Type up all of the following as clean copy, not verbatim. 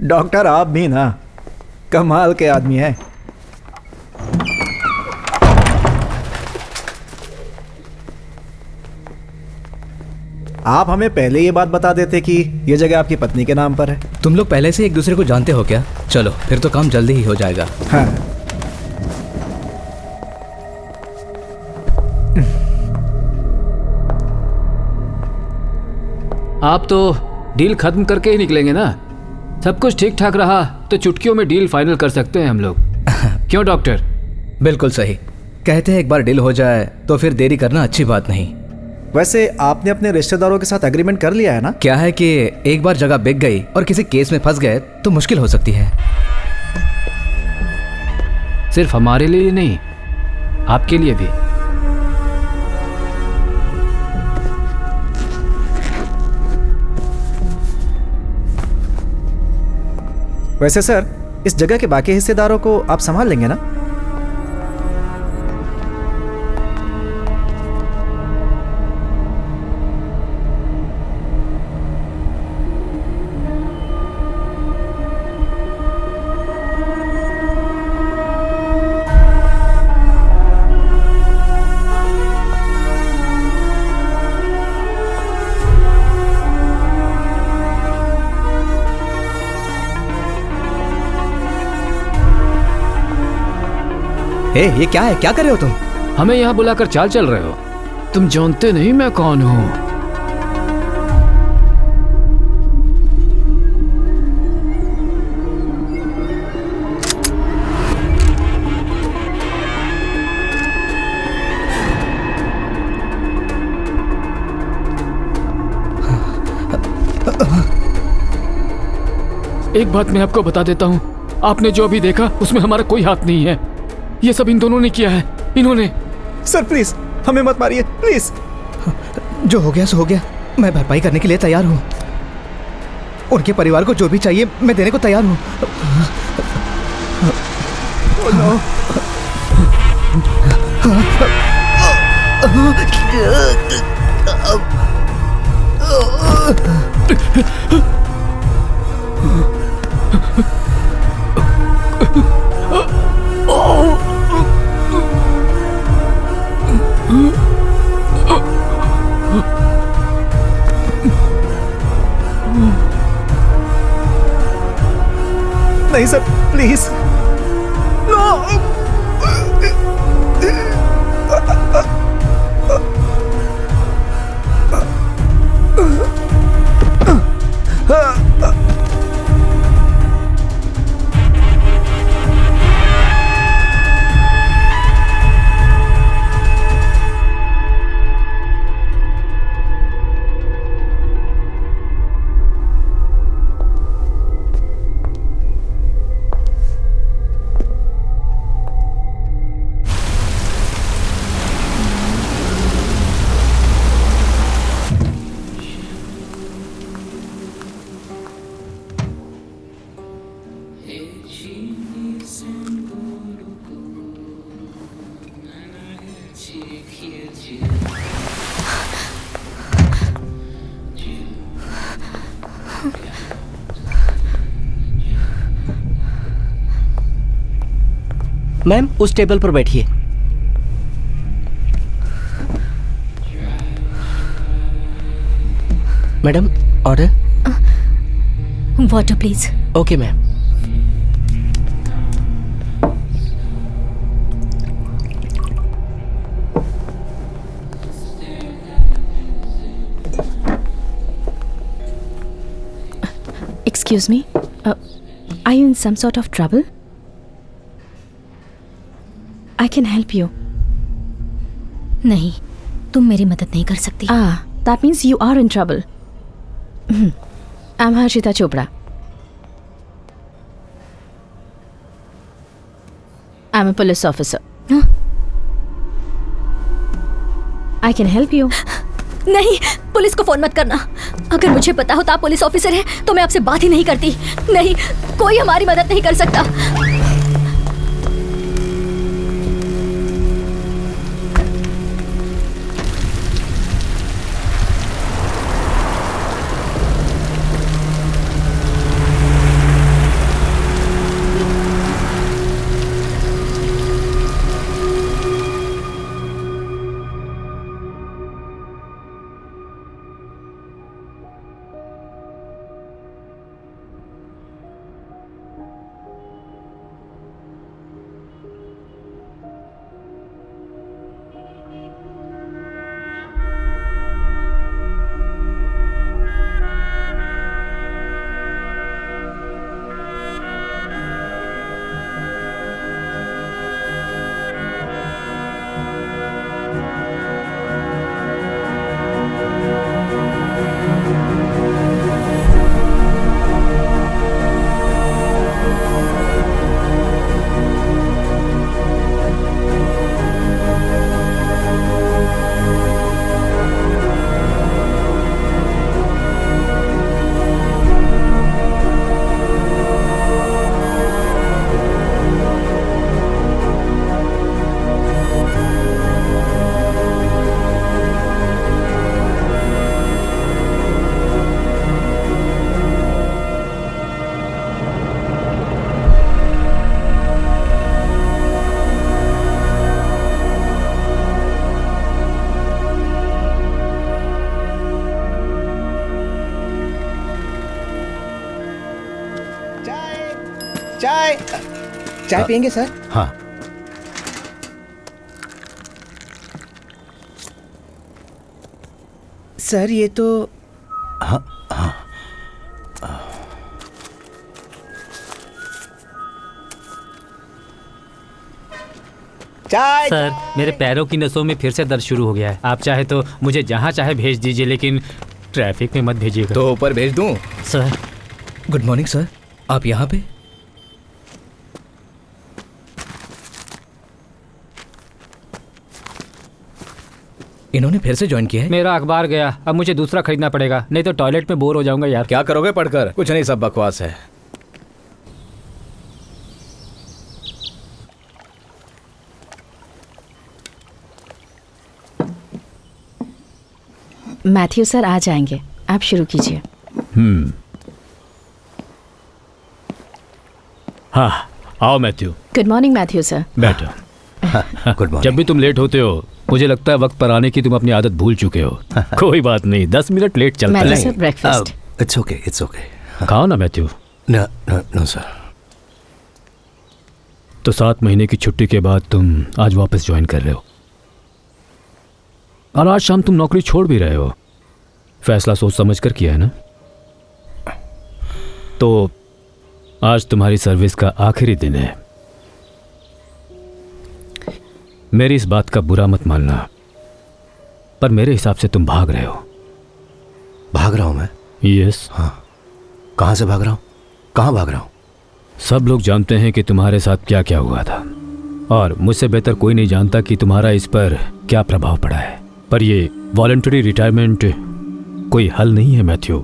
Doctor आप भी ना कमाल के आदमी हैं। आप हमें पहले ये बात बता देते कि ये जगह आपकी पत्नी के नाम पर है। तुम लोग पहले से एक दूसरे को जानते हो क्या? चलो फिर तो काम जल्दी ही हो जाएगा। हाँ। आप तो डील खत्म करके ही निकलेंगे ना? सब कुछ ठीक ठाक रहा तो चुटकियों में डील फाइनल कर सकते हैं हम लोग। क्यों डॉक्टर? बिल्कुल सही कहते हैं, एक बार डील हो जाए तो फिर देरी करना अच्छी बात नहीं। वैसे आपने अपने रिश्तेदारों के साथ एग्रीमेंट कर लिया है ना? क्या है कि एक बार जगह बिक गई और किसी केस में फंस गए तो मुश्किल हो सकती है। सिर्फ हमारे लिए नहीं, आपके लिए भी। वैसे सर, इस जगह के बाकी हिस्सेदारों को आप संभाल लेंगे ना? ये क्या है? क्या कर रहे हो तुम? हमें यहाँ बुलाकर चाल चल रहे हो? तुम जानते नहीं मैं कौन हूँ। एक बात मैं आपको बता देता हूँ, आपने जो अभी देखा उसमें हमारा कोई हाथ नहीं है। ये सब इन दोनों ने किया है। इन्होंने। सर प्लीज हमें मत मारिए प्लीज। जो हो गया सो हो गया। मैं भरपाई करने के लिए तैयार हूँ। उनके परिवार को जो भी चाहिए मैं देने को तैयार हूँ। नहीं सर प्लीज। नो। मैम उस टेबल पर बैठिए। Madam order. Water please. Okay ma'am. Excuse me, are you in some sort of trouble? I can help you. नहीं, तुम मेरी मदद नहीं कर सकती। That means you are in trouble. I'm Harshita Chopra. I'm a police officer. I can help you. नहीं, police को phone मत करना। अगर मुझे पता होता आप पुलिस ऑफिसर हैं तो मैं आपसे बात ही नहीं करती। नहीं, कोई हमारी मदद नहीं कर सकता। चाय चाय पियेंगे सर? हाँ। सर ये तो हाँ हाँ। चाय। सर मेरे पैरों की नसों में फिर से दर्द शुरू हो गया है। आप चाहे तो मुझे जहाँ चाहे भेज दीजिए, लेकिन ट्रैफिक में मत भेजिएगा। तो ऊपर भेज दूं? सर गुड मॉर्निंग सर, आप यहाँ पे? इन्होंने फिर से ज्वाइन किया है? मेरा अखबार गया, अब मुझे दूसरा खरीदना पड़ेगा, नहीं तो टॉयलेट में बोर हो जाऊंगा यार। क्या करोगे पढ़कर? कुछ नहीं, सब बकवास है। मैथ्यू सर आ जाएंगे, आप शुरू कीजिए। हाँ आओ Mathew. Good morning Mathew sir. बैठो। Good morning. जब भी तुम लेट होते हो मुझे लगता है वक्त पर आने की तुम अपनी आदत भूल चुके हो। कोई बात नहीं, 10 मिनट लेट चलता मैथ्यू है। Sir breakfast. It's okay, it's okay. खाओ ना मैथ्यू। No sir. तो 7 महीने की छुट्टी के बाद तुम आज वापस ज्वाइन कर रहे हो और आज शाम तुम नौकरी छोड़ भी रहे हो। फैसला सोच समझ कर किया है ना? तो आज तुम्हारी सर्विस का आखिरी दिन है। मेरी इस बात का बुरा मत मानना, पर मेरे हिसाब से तुम भाग रहे हो। भाग रहा हूँ मैं? यस। हाँ। कहाँ से भाग रहा हूँ? कहाँ भाग रहा हूँ? सब लोग जानते हैं कि तुम्हारे साथ क्या क्या हुआ था, और मुझसे बेहतर कोई नहीं जानता कि तुम्हारा इस पर क्या प्रभाव पड़ा है। पर ये वॉलंटरी रिटायरमेंट कोई हल नहीं है मैथ्यू।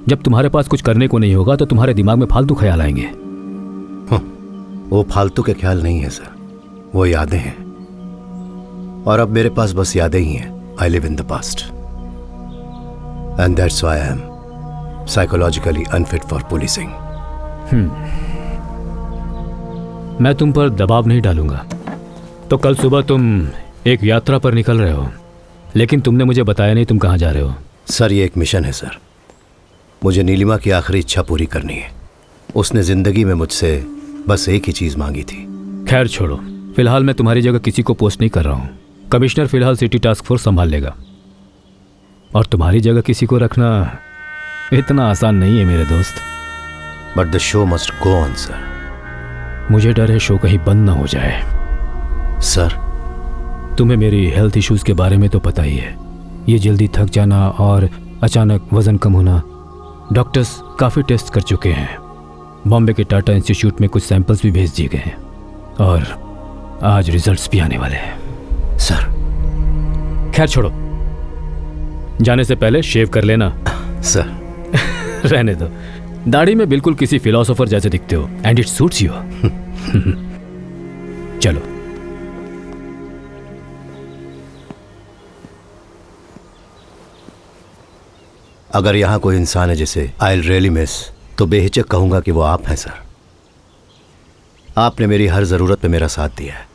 जब तुम्हारे पास कुछ करने को नहीं होगा तो तुम्हारे दिमाग में फालतू ख्याल आएंगे। वो फालतू के ख्याल नहीं है सर, वो यादें हैं, और अब मेरे पास बस यादें ही हैं। I live in the past and that's why I am psychologically unfit for policing. मैं तुम पर दबाव नहीं डालूंगा। तो कल सुबह तुम एक यात्रा पर निकल रहे हो, लेकिन तुमने मुझे बताया नहीं तुम कहाँ जा रहे हो। सर ये एक मिशन है सर। मुझे नीलिमा की आखिरी इच्छा पूरी करनी है। उसने जिंदगी में मुझसे बस एक ही चीज मांगी थी। खैर छोड़ो, फिलहाल मैं तुम्हारी जगह किसी को पोस्ट नहीं कर रहा हूँ। कमिश्नर फिलहाल सिटी टास्क फोर्स संभाल लेगा, और तुम्हारी जगह किसी को रखना इतना आसान नहीं है मेरे दोस्त। But the show must go on sir. मुझे डर है शो कहीं बंद ना हो जाए। सर तुम्हें मेरी हेल्थ इश्यूज के बारे में तो पता ही है। ये जल्दी थक जाना और अचानक वजन कम होना। डॉक्टर्स काफ़ी टेस्ट कर चुके हैं। बॉम्बे के टाटा इंस्टीट्यूट में कुछ सैंपल्स भी भेज दिए गए हैं, और आज रिजल्ट्स भी आने वाले हैं। सर खैर छोड़ो, जाने से पहले शेव कर लेना। सर रहने दो, दाढ़ी में बिल्कुल किसी फिलोसोफर जैसे दिखते हो, एंड इट सूट्स यू। चलो। अगर यहाँ कोई इंसान है जिसे आई विल रियली मिस, तो बेहिचक कहूंगा कि वो आप हैं सर। आपने मेरी हर ज़रूरत पे मेरा साथ दिया है।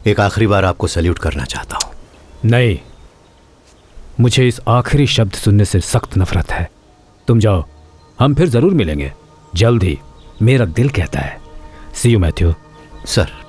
एक आखिरी बार आपको सैल्यूट करना चाहता हूँ। नहीं, मुझे इस आखिरी शब्द सुनने से सख्त नफरत है। तुम जाओ, हम फिर ज़रूर मिलेंगे जल्द ही, मेरा दिल कहता है। सी यू मैथ्यू। सर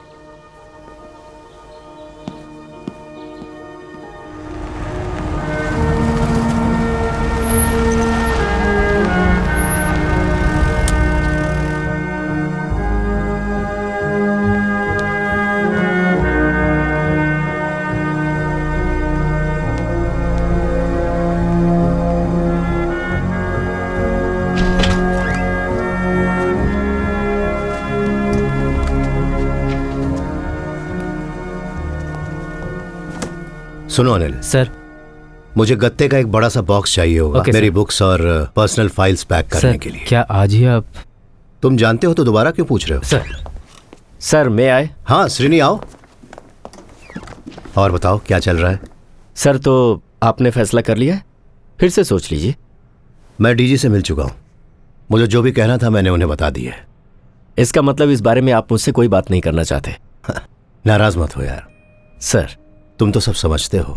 सुनो अनिल सर। मुझे गत्ते का एक बड़ा सा बॉक्स चाहिए होगा। ओके, मेरी सर। बुक्स और पर्सनल फाइल्स पैक करने सर के लिए। क्या आज ही आप? तुम जानते हो तो दोबारा क्यों पूछ रहे हो? सर मैं आए? हाँ श्रीनी आओ। और बताओ क्या चल रहा है? सर तो आपने फैसला कर लिया है? फिर से सोच लीजिए। मैं डीजी से मिल चुका हूँ। मुझे जो भी कहना था मैंने उन्हें बता दिया है। इसका मतलब इस बारे में आप मुझसे कोई बात नहीं करना चाहते? नाराज मत हो यार, सर तुम तो सब समझते हो।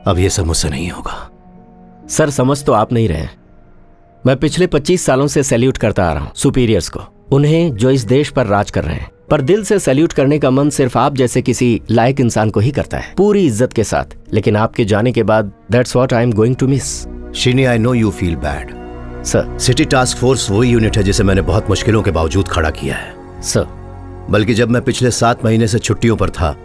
अब ये सब मुझसे नहीं होगा। सर समझ तो आप नहीं रहे, मैं पिछले 25 सालों से सैल्यूट करता आ रहा हूँ सुपीरियर्स को, उन्हें जो इस देश पर राज कर रहे हैं। पर दिल से सैल्यूट करने का मन सिर्फ आप जैसे किसी लायक इंसान को ही करता है, पूरी इज्जत के साथ। लेकिन आपके जाने के बाद that's what I am going to miss. Sheeni, I know you feel bad sir. City task force वही यूनिट है जिसे मैंने बहुत मुश्किलों के बावजूद खड़ा किया है सर। बल्कि जब मैं पिछले 7 महीने से छुट्टियों पर था,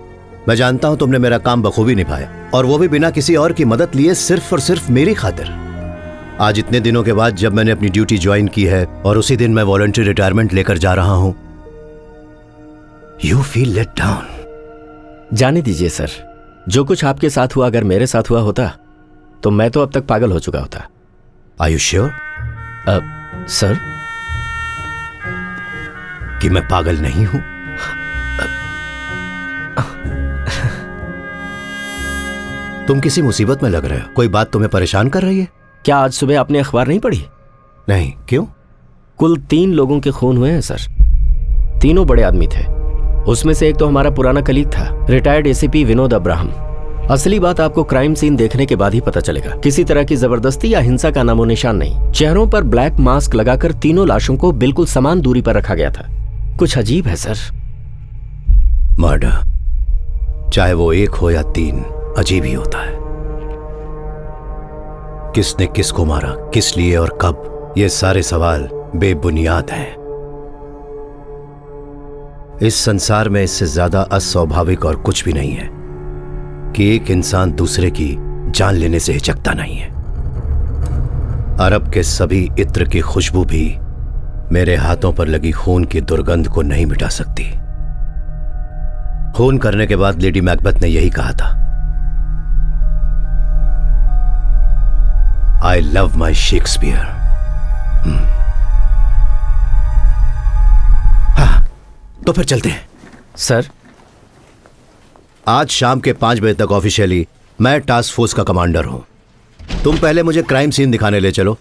मैं जानता हूं तुमने मेरा काम बखूबी निभाया, और वो भी बिना किसी और की मदद लिए, सिर्फ और सिर्फ मेरी खातिर। आज इतने दिनों के बाद जब मैंने अपनी ड्यूटी ज्वाइन की है और उसी दिन मैं वॉलंटरी रिटायरमेंट लेकर जा रहा हूं, यू फील लेट डाउन। जाने दीजिए सर, जो कुछ आपके साथ हुआ अगर मेरे साथ हुआ होता तो मैं तो अब तक पागल हो चुका होता। आर यू श्योर सर कि मैं पागल नहीं हूं? तुम किसी मुसीबत में लग रहे हो, कोई बात तुम्हें परेशान कर रही है? क्या आज सुबह आपने अखबार नहीं पढ़ी? नहीं, क्यों? कुल 3 लोगों के खून हुए हैं सर। तीनों बड़े आदमी थे। उसमें से एक तो हमारा पुराना कलीग था, रिटायर्ड एसीपी विनोद अब्राहम। असली बात आपको क्राइम सीन देखने के बाद ही पता चलेगा। किसी तरह की जबरदस्ती या हिंसा का नामो निशान नहीं। चेहरों पर ब्लैक मास्क लगाकर तीनों लाशों को बिल्कुल समान दूरी पर रखा गया था। कुछ अजीब है सर। मर्डर, चाहे वो 1 हो या 3, अजीब ही होता है। किसने किसको मारा, किस लिए और कब, ये सारे सवाल बेबुनियाद हैं। इस संसार में इससे ज्यादा अस्वाभाविक और कुछ भी नहीं है कि एक इंसान दूसरे की जान लेने से हिचकता नहीं है। अरब के सभी इत्र की खुशबू भी मेरे हाथों पर लगी खून की दुर्गंध को नहीं मिटा सकती। खून करने के बाद लेडी मैकबेथ ने यही कहा था, आई लव माई शेक्सपियर। हाँ, तो फिर चलते हैं। सर, आज शाम के 5 बजे तक ऑफिशियली मैं टास्क फोर्स का कमांडर हूं। तुम पहले मुझे क्राइम सीन दिखाने ले चलो।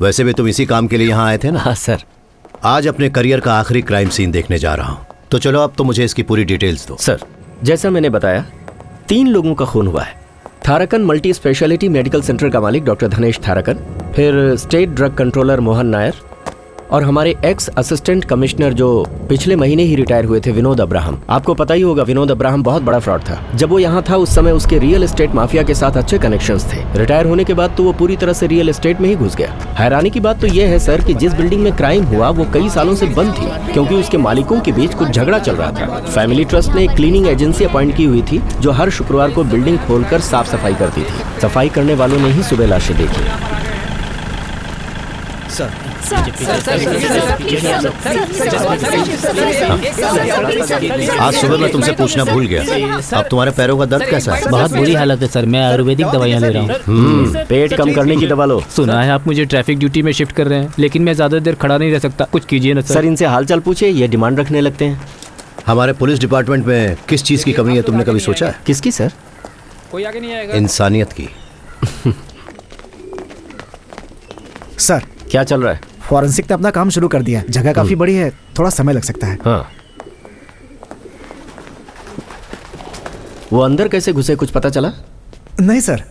वैसे भी तुम इसी काम के लिए यहां आए थे ना? हाँ सर। आज अपने करियर का आखिरी क्राइम सीन देखने जा रहा हूं, तो चलो अब तो मुझे इसकी पूरी डिटेल्स दो। सर, जैसा मैंने बताया, 3 लोगों का खून हुआ है। थारकन मल्टी स्पेशलिटी मेडिकल सेंटर का मालिक डॉक्टर धनेश थारकन, फिर state drug controller Mohan Nair, और हमारे एक्स असिस्टेंट कमिश्नर जो पिछले महीने ही रिटायर हुए थे विनोद अब्राहम। आपको पता ही होगा विनोद अब्राहम बहुत बड़ा फ्रॉड था। जब वो यहाँ था उस समय उसके रियल एस्टेट माफिया के साथ अच्छे कनेक्शंस थे। रिटायर होने के बाद तो वो पूरी तरह से रियल एस्टेट में ही घुस गया। हैरानी की बात तो ये है सर कि जिस बिल्डिंग में क्राइम हुआ वो कई सालों से बंद थी, क्योंकि उसके मालिकों के बीच कुछ झगड़ा चल रहा था। फैमिली ट्रस्ट ने एक क्लीनिंग एजेंसी अपॉइंट की हुई थी जो हर शुक्रवार को बिल्डिंग खोलकर साफ सफाई करती थी। सफाई करने वालों ने ही सुबह लाशें देखी। आज सुबह मैं तुमसे पूछना भूल गया, अब तुम्हारे पैरों का दर्द कैसा है? बहुत बुरी हालत है सर। मैं आयुर्वेदिक दवाइयाँ ले रहा हूँ। पेट कम करने की दवा लो। सुना है आप मुझे ट्रैफिक ड्यूटी में शिफ्ट कर रहे हैं, लेकिन मैं ज्यादा देर खड़ा नहीं रह सकता। कुछ कीजिए ना सर। सर, इनसे हालचाल पूछिए, ये डिमांड रखने लगते हैं। हमारे पुलिस डिपार्टमेंट में किस चीज की कमी है, तुमने कभी सोचा है? किसकी सर? कोई आगे नहीं आएगा। इंसानियत की। सर, क्या चल रहा है? फॉरेंसिक ने अपना काम शुरू कर दिया है। जगह काफी बड़ी है, थोड़ा समय लग सकता है। हाँ। वो अंदर कैसे घुसे, कुछ पता चला? नहीं सर।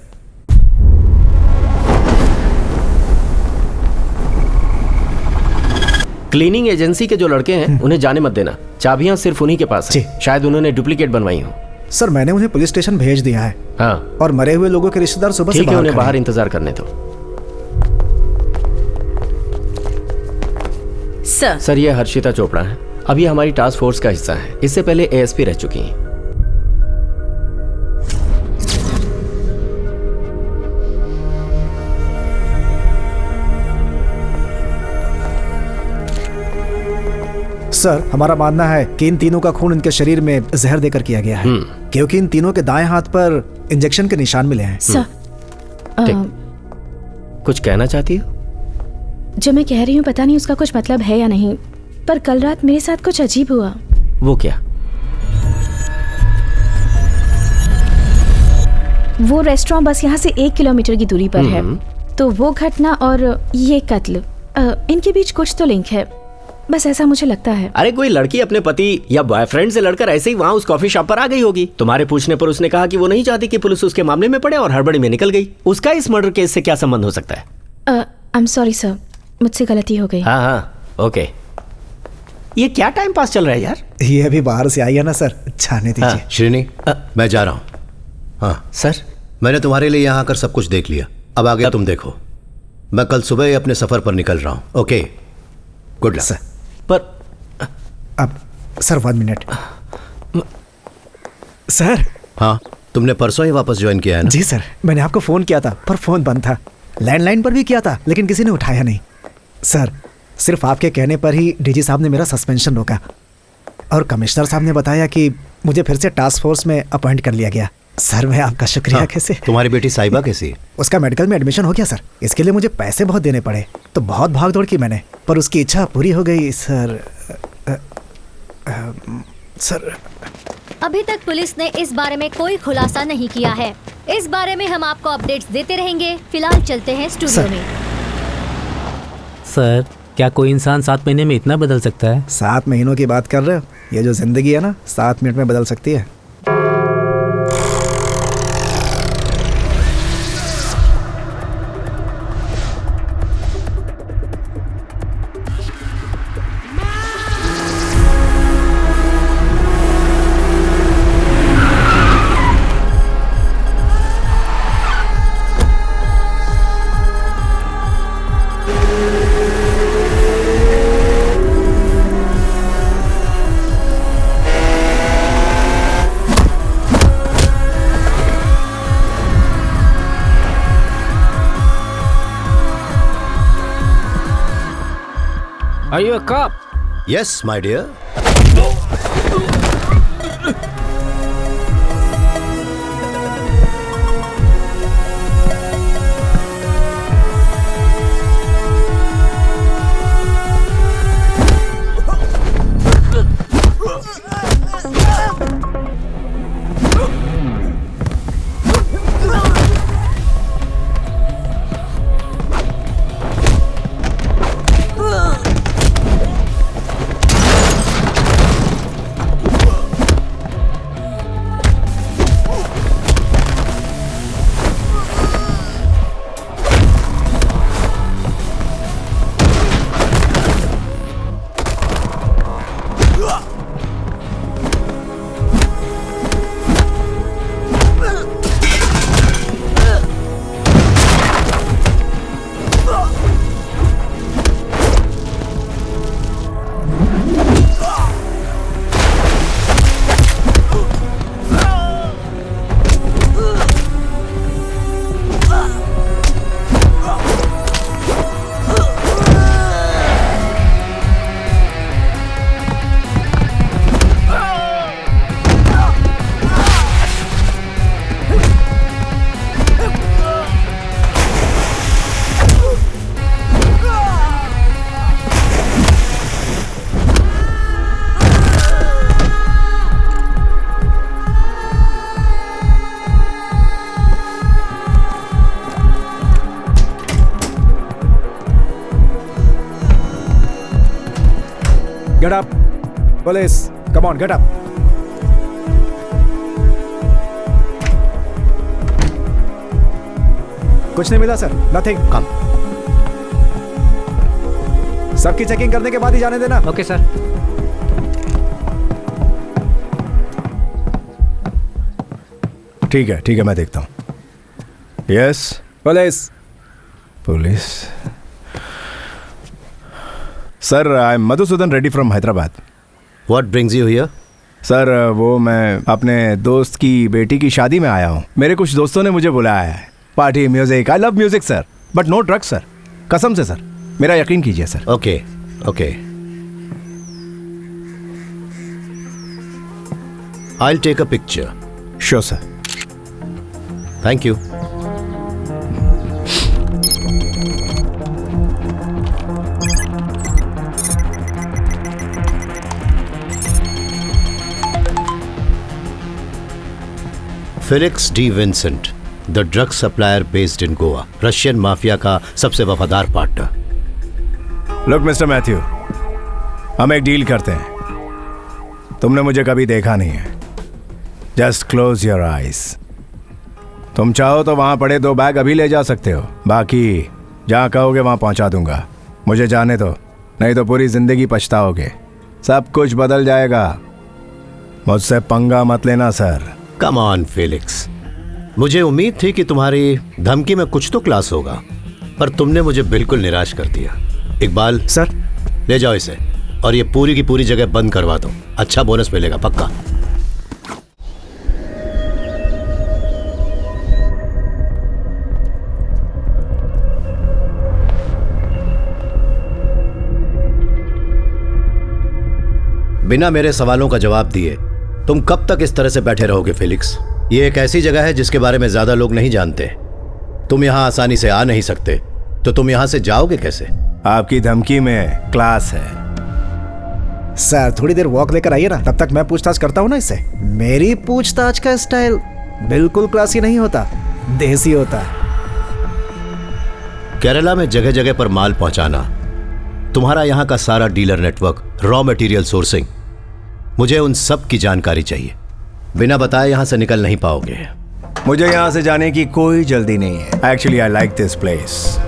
क्लीनिंग एजेंसी के जो लड़के हैं उन्हें जाने मत देना। चाबियां सिर्फ उन्हीं के पास हैं। शायद उन्होंने डुप्लीकेट बनवाई हो। सर, मैंने उन्हें पुलिस स्टेशन भेज दिया है। हाँ, और मरे हुए लोगों के रिश्तेदार सुबह से ठीक है, उन्हें खड़े बाहर हैं। इंतजार करने दो। सर, ये हर्षिता चोपड़ा है। अब ये हमारी टास्क फोर्स का हिस्सा है। इससे पहले एएसपी रह चुकी हैं। सर, हमारा मानना है कि इन तीनों का खून इनके शरीर में जहर देकर किया गया है, क्योंकि इन तीनों के दाएं हाथ पर इंजेक्शन के निशान मिले हैं। सर, कुछ कहना चाहती हो? जो मैं कह रही हूँ पता नहीं उसका कुछ मतलब है या नहीं, पर कल रात मेरे साथ कुछ अजीब हुआ। वो क्या? वो रेस्टोरेंट बस यहाँ से 1 किलोमीटर की दूरी पर है, तो वो घटना और ये कत्ल, इनके बीच कुछ तो लिंक है, बस ऐसा मुझे लगता है। अरे कोई लड़की अपने पति या बॉयफ्रेंड से लड़कर ऐसे ही वहाँ उस कॉफी शॉप पर आ गई होगी। तुम्हारे पूछने पर उसने कहा कि वो नहीं चाहती कि पुलिस उसके मामले में पड़े और हड़बड़ी में निकल गई। उसका इस मर्डर केस से क्या संबंध हो सकता है? आई एम सॉरी सर, मुझसे गलती हो गई। हाँ हाँ ओके। ये क्या टाइम पास चल रहा है यार? ये अभी बाहर से आई है ना सर, जाने दीजिए। हाँ। श्रीनी, मैं जा रहा हूँ। हाँ सर मैंने तुम्हारे लिए यहाँ आकर सब कुछ देख लिया, अब आगे तुम देखो। मैं कल सुबह ही अपने सफर पर निकल रहा हूँ। Okay, good luck. सर पर अब सर 1 मिनट। सर। हाँ, तुमने परसों ही वापस ज्वाइन किया है ना? जी सर, मैंने आपको फ़ोन किया था पर फ़ोन बंद था। लैंडलाइन पर भी किया था लेकिन किसी ने उठाया नहीं। सर सिर्फ आपके कहने पर ही डीजी साहब ने मेरा सस्पेंशन रोका और कमिश्नर साहब ने बताया कि मुझे फिर से टास्क फोर्स में अपॉइंट कर लिया गया। सर मैं आपका शुक्रिया। हाँ, कैसे? तुम्हारी बेटी साहिबा कैसी है? उसका मेडिकल में एडमिशन हो गया सर। इसके लिए मुझे पैसे बहुत देने पड़े तो बहुत भाग दौड़ की मैंने, पर उसकी इच्छा पूरी हो गई सर। सर अभी तक पुलिस ने इस बारे में कोई खुलासा नहीं किया है। इस बारे में हम आपको अपडेट्स देते रहेंगे। फिलहाल चलते हैं स्टूडियो में। सर क्या कोई इंसान 7 महीने में इतना बदल सकता है? 7 महीनों की बात कर रहे हो? ये जो जिंदगी है ना 7 मिनट में बदल सकती है। Are you a cop? Yes, my dear. Get up. Police, come on, get up. कुछ नहीं मिला सर, नथिंग। Come. सबकी चेकिंग करने के बाद ही जाने देना। Okay sir. ठीक है मैं देखता हूँ। Yes police. Police sir, I am Madhusudan Reddy from Hyderabad. What brings you here? Sir वो मैं अपने दोस्त की बेटी की शादी में आया हूँ। मेरे कुछ दोस्तों ने मुझे बुलाया है। Party, music, I love music sir, but no drugs sir. कसम से सर, मेरा यकीन कीजिए sir. Okay, okay. I'll take a picture. Sure sir. Thank you. Felix De Vincent, the drug supplier based in Goa, Russian mafia का सबसे वफादार partner. Look mister Matthew, हम एक डील करते हैं। तुमने मुझे कभी देखा नहीं है। Just close your eyes. तुम चाहो तो वहां पड़े 2 बैग अभी ले जा सकते हो, बाकी जहां कहोगे वहां पहुंचा दूंगा। मुझे जाने दो, नहीं तो पूरी जिंदगी पछताओगे। सब कुछ बदल जाएगा। मुझसे पंगा मत लेना सर। कम ऑन फेलिक्स, मुझे उम्मीद थी कि तुम्हारी धमकी में कुछ तो क्लास होगा, पर तुमने मुझे बिल्कुल निराश कर दिया। इकबाल सर, ले जाओ इसे और ये पूरी की पूरी जगह बंद करवा दो। अच्छा बोनस मिलेगा पक्का। बिना मेरे सवालों का जवाब दिए तुम कब तक इस तरह से बैठे रहोगे फेलिक्स? ये एक ऐसी जगह है जिसके बारे में ज्यादा लोग नहीं जानते। तुम यहां आसानी से आ नहीं सकते, तो तुम यहां से जाओगे कैसे? आपकी धमकी में क्लास है। सर थोड़ी देर वॉक लेकर आइए ना, तब तक मैं पूछताछ करता हूँ ना इससे। मेरी पूछताछ का स्टाइल बिल्कुल क्लासी नहीं होता, देसी होता है। केरला में जगह जगह पर माल पहुंचाना, तुम्हारा यहां का सारा dealer network, raw material sourcing, मुझे उन सब की जानकारी चाहिए। बिना बताए यहां से निकल नहीं पाओगे। मुझे यहां से जाने की कोई जल्दी नहीं है। Actually I like this place.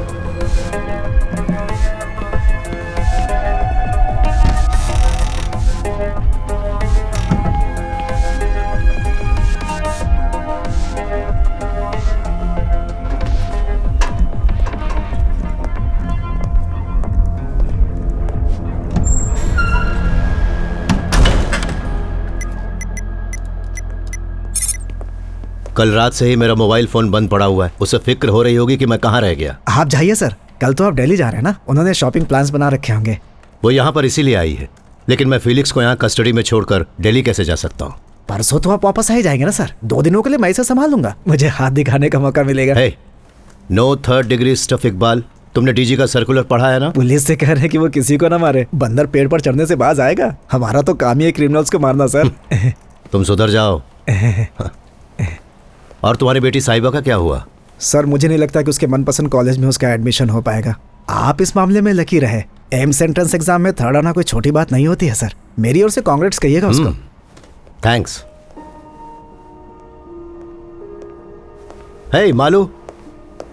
कल रात से ही मेरा मोबाइल फोन बंद पड़ा हुआ है। उसे फिक्र हो रही होगी कि मैं कहाँ रह गया। आप जाइए सर, कल तो आप दिल्ली जा रहे हैं ना। उन्होंने शॉपिंग प्लान्स बना रखे होंगे। वो यहाँ पर इसीलिए आई है, लेकिन मैं फेलिक्स को यहाँ कस्टडी में छोड़कर दिल्ली कैसे जा सकता हूँ? परसों तो आप वापस आ ही जाएंगे ना सर। 2 दिनों के लिए मैं इसे संभाल लूंगा, मुझे हाथ दिखाने का मौका मिलेगा। No third degree stuff Iqbal. तुमने डीजी का सर्कुलर पढ़ा है ना? पुलिस से कह रहे हैं कि वो किसी को ना मारे। बंदर पेड़ पर चढ़ने से बाज आएगा। हमारा तो काम ही है क्रिमिनल्स को मारना सर। तुम सुधर जाओ। और तुम्हारी बेटी साहिबा का क्या हुआ? सर मुझे नहीं लगता कि उसके मनपसंद कॉलेज में उसका एडमिशन हो पाएगा। आप इस मामले में लकी रहे। एम्स एंट्रेंस एग्जाम में 3rd आना कोई छोटी बात नहीं होती है सर। मेरी ओर से कांग्रेट्स कहिएगा उसको। थैंक्स। हे मालू,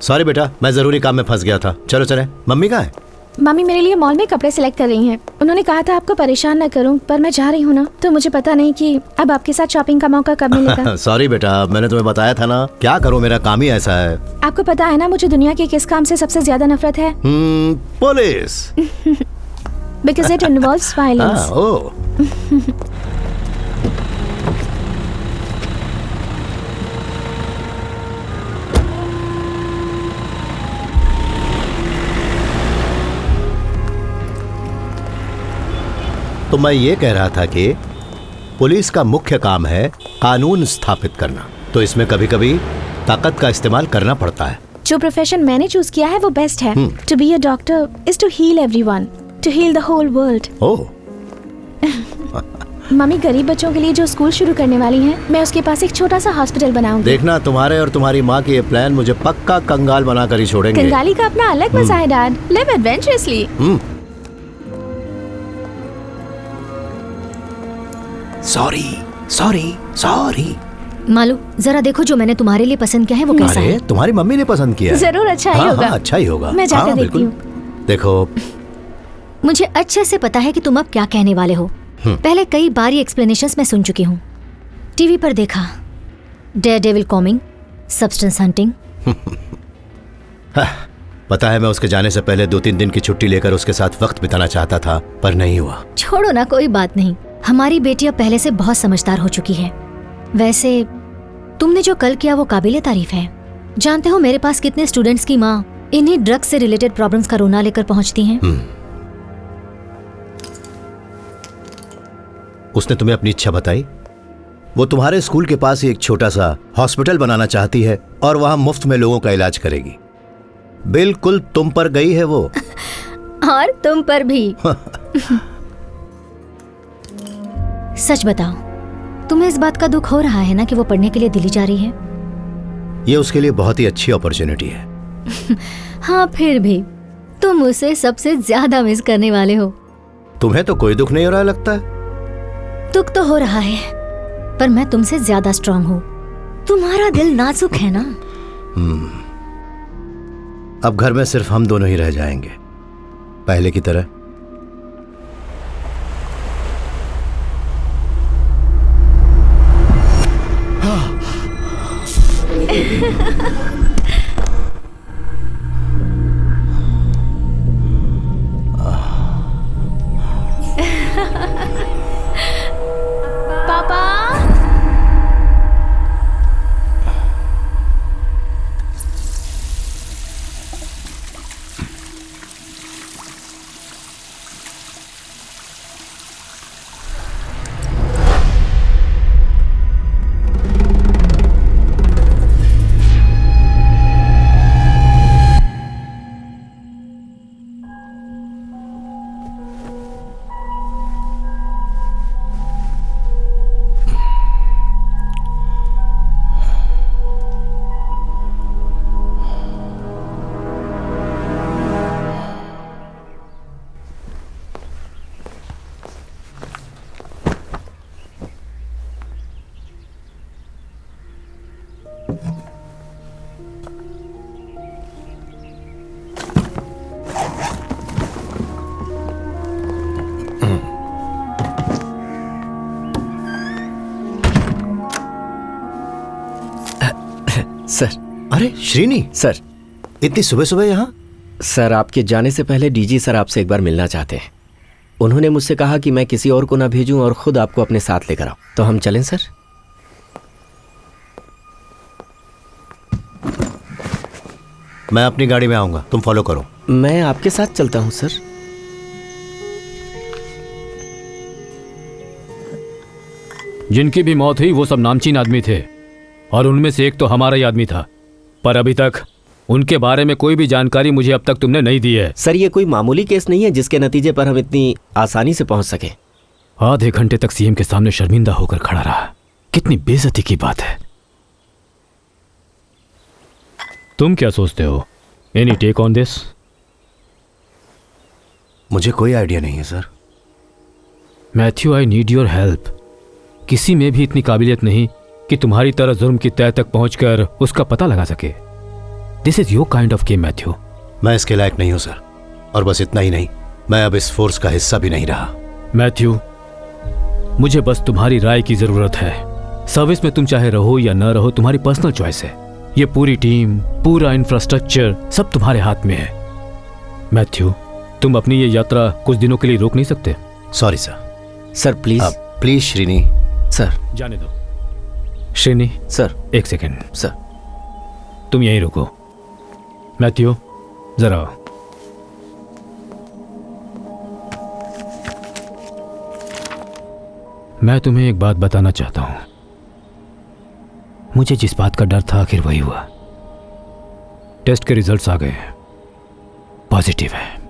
सॉरी बेटा, मैं जरूरी काम में फंस गया था। चलो चले। मम्मी कहाँ है? मम्मी मेरे लिए मॉल में कपड़े सिलेक्ट कर रही हैं। उन्होंने कहा था आपको परेशान ना करूं, पर मैं जा रही हूं ना, तो मुझे पता नहीं कि अब आपके साथ शॉपिंग का मौका कब मिलेगा। सॉरी बेटा, मैंने तुम्हें बताया था ना, क्या करूं, मेरा काम ही ऐसा है। आपको पता है ना मुझे दुनिया के किस काम से सबसे ज्यादा नफरत है? Police. Because it involves violence. तो मैं ये कह रहा था कि पुलिस का मुख्य काम है कानून स्थापित करना, तो इसमें कभी कभी ताकत का इस्तेमाल करना पड़ता है। जो प्रोफेशन मैंने चूज किया है वो बेस्ट है। To be a doctor is to heal everyone, to heal the whole world. Oh. Mummy गरीब बच्चों के लिए जो स्कूल शुरू करने वाली हैं, मैं उसके पास एक छोटा सा हॉस्पिटल बनाऊंगी। देखना, तुम्हारे और तुम्हारी माँ के ये प्लान मुझे पक्का कंगाल बनाकर ही छोड़ेंगे। कंगाली का अपना अलग मजा है dad. Live adventurously. Sorry sorry sorry. Malu, जरा देखो जो मैंने तुम्हारे लिए पसंद किया है वो कैसा है। तुम्हारी मम्मी ने पसंद किया है। जरूर अच्छा ही होगा। अच्छा ही होगा। मैं जाकर देखती हूँ। देखो, मुझे अच्छे से पता है कि तुम अब क्या कहने वाले हो। पहले कई बार ये एक्सप्लेनेशंस मैं सुन चुकी हूँ। टीवी पर देखा, डेयरडेविल कॉमिंग, सब्सटेंस हंटिंग। पता है मैं उसके जाने से पहले 2-3 दिन की छुट्टी लेकर उसके साथ वक्त बिताना चाहता था, पर नहीं हुआ। छोड़ो ना, कोई बात नहीं। हमारी बेटी अब पहले से बहुत समझदार हो चुकी है। वैसे तुमने जो कल किया वो काबिले तारीफ है। जानते हो मेरे पास कितने स्टूडेंट्स की माँ इन्हीं ड्रग्स से रिलेटेड प्रॉब्लम्स का रोना लेकर पहुंचती हैं। उसने तुम्हें अपनी इच्छा बताई? वो तुम्हारे स्कूल के पास ही एक छोटा सा हॉस्पिटल बनाना चाहती है और वहां मुफ्त में लोगों का इलाज करेगी। बिल्कुल तुम पर गई है वो। और तुम पर भी। सच बताओ, तुम्हें इस बात का दुख हो रहा है ना कि वो पढ़ने के लिए दिल्ली जा रही है? ये उसके लिए बहुत ही अच्छी अपॉर्चुनिटी है। हाँ, फिर भी तुम उसे सबसे ज्यादा मिस करने वाले हो। तुम्हें तो कोई दुख नहीं हो रहा लगता है। दुख तो हो रहा है, पर मैं तुमसे ज्यादा स्ट्रांग हूँ। तुम्हारा दिल नाजुक है ना। अब घर में सिर्फ हम दोनों ही रह जाएंगे। पहले की तरह। पापा। सर। अरे श्रीनी, सर। इतनी सुबह सुबह यहाँ? सर, आपके जाने से पहले डीजी सर आपसे एक बार मिलना चाहते हैं। उन्होंने मुझसे कहा कि मैं किसी और को ना भेजूं और खुद आपको अपने साथ लेकर आऊं। तो हम चलें सर? मैं अपनी गाड़ी में आऊंगा, तुम फॉलो करो। मैं आपके साथ चलता हूं सर। जिनकी भी मौत हुई वो सब नामचीन आदमी थे और उनमें से एक तो हमारा ही आदमी था, पर अभी तक उनके बारे में कोई भी जानकारी मुझे अब तक तुमने नहीं दी है। सर, ये कोई मामूली केस नहीं है जिसके नतीजे पर हम इतनी आसानी से पहुंच सके। आधे घंटे तक सीएम के सामने शर्मिंदा होकर खड़ा रहा। कितनी बेइज्जती की बात है। तुम क्या सोचते हो? Any take on this? मुझे कोई आइडिया नहीं है sir. Matthew, I need your help. किसी में भी इतनी काबिलियत नहीं कि तुम्हारी तरह जुर्म की तह तक पहुंचकर उसका पता लगा सके। This is your kind of game Matthew. मैं इसके लायक नहीं हूं सर। और बस इतना ही नहीं, मैं अब इस फोर्स का हिस्सा भी नहीं रहा। मैथ्यू, मुझे बस तुम्हारी राय की जरूरत है। सर्विस में तुम चाहे रहो या न रहो, तुम्हारी पर्सनल चॉइस है। ये पूरी टीम, पूरा इंफ्रास्ट्रक्चर सब तुम्हारे हाथ में है। मैथ्यू, तुम अपनी ये यात्रा कुछ दिनों के लिए रोक नहीं सकते? Sorry sir. Sir please. Please Srini. Sir जाने दो। श्रीनी सर, एक सेकेंड। सर तुम यहीं रुको। मैथ्यू, जरा आओ। मैं तुम्हें एक बात बताना चाहता हूं। मुझे जिस बात का डर था आखिर वही हुआ। टेस्ट के रिजल्ट्स आ गए, पॉजिटिव है।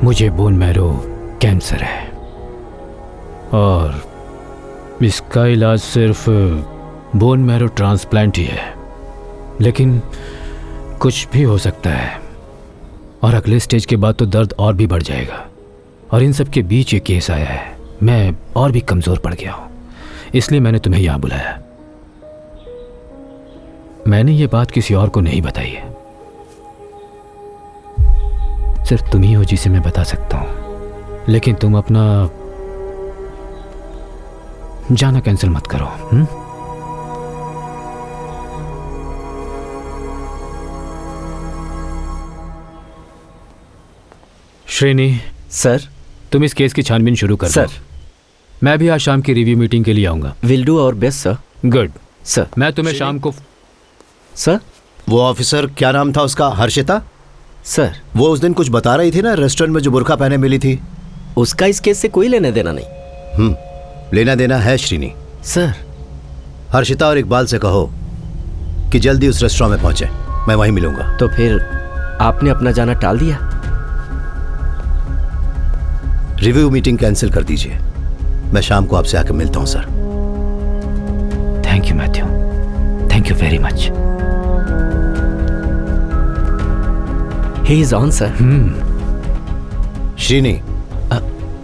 मुझे बोन मैरो कैंसर है और इसका इलाज सिर्फ बोन मैरो ट्रांसप्लांट ही है। लेकिन कुछ भी हो सकता है और अगले स्टेज के बाद तो दर्द और भी बढ़ जाएगा। और इन सब के बीच ये केस आया है। मैं और भी कमज़ोर पड़ गया हूँ, इसलिए मैंने तुम्हें यहाँ बुलाया। मैंने ये बात किसी और को नहीं बताई है, सिर्फ तुम ही हो जिसे मैं बता सकता हूँ। लेकिन तुम अपना जाना कैंसिल मत करो। श्रेणी सर, तुम इस केस की छानबीन शुरू कर सर। मैं भी आज शाम की रिव्यू मीटिंग के लिए आऊंगा। Will do our best sir. Good sir. मैं तुम्हें शाम को। सर, वो ऑफिसर क्या नाम था उसका? हर्षिता? सर, वो उस दिन कुछ बता रही थी ना, रेस्टोरेंट में जो बुर्का पहने मिली थी। उसका इस केस से कोई लेना देना नहीं। लेना देना है श्रीनी। सर, हर्षिता और इकबाल से कहो कि जल्दी उस रेस्टोरेंट में पहुंचे, मैं वहीं मिलूंगा। तो फिर आपने अपना जाना टाल दिया? रिव्यू मीटिंग कैंसिल कर दीजिए। मैं शाम को आपसे आकर मिलता हूं sir. Thank you Mathew, thank you very much. He is on sir. Srini.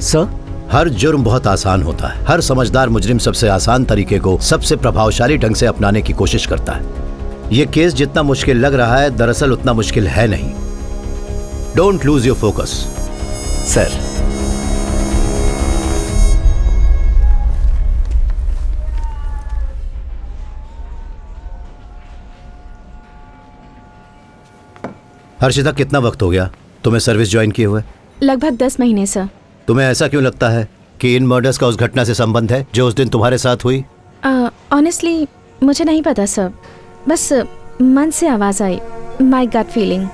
Sir, हर जुर्म बहुत आसान होता है। हर समझदार मुजरिम सबसे आसान तरीके को सबसे प्रभावशाली ढंग से अपनाने की कोशिश करता है। यह केस जितना मुश्किल लग रहा है, दरअसल उतना मुश्किल है नहीं। Don't lose your focus. Sir. Harshita, कितना वक्त हो गया तुम्हें सर्विस ज्वाइन किए हुए? लगभग 10 महीने सर। तुम्हें ऐसा क्यों लगता है कि इन मर्डर्स का उस घटना से संबंध है जो उस दिन तुम्हारे साथ हुई? ऑनेस्टली मुझे नहीं पता सर, बस मन से आवाज आई, माय गट फीलिंग।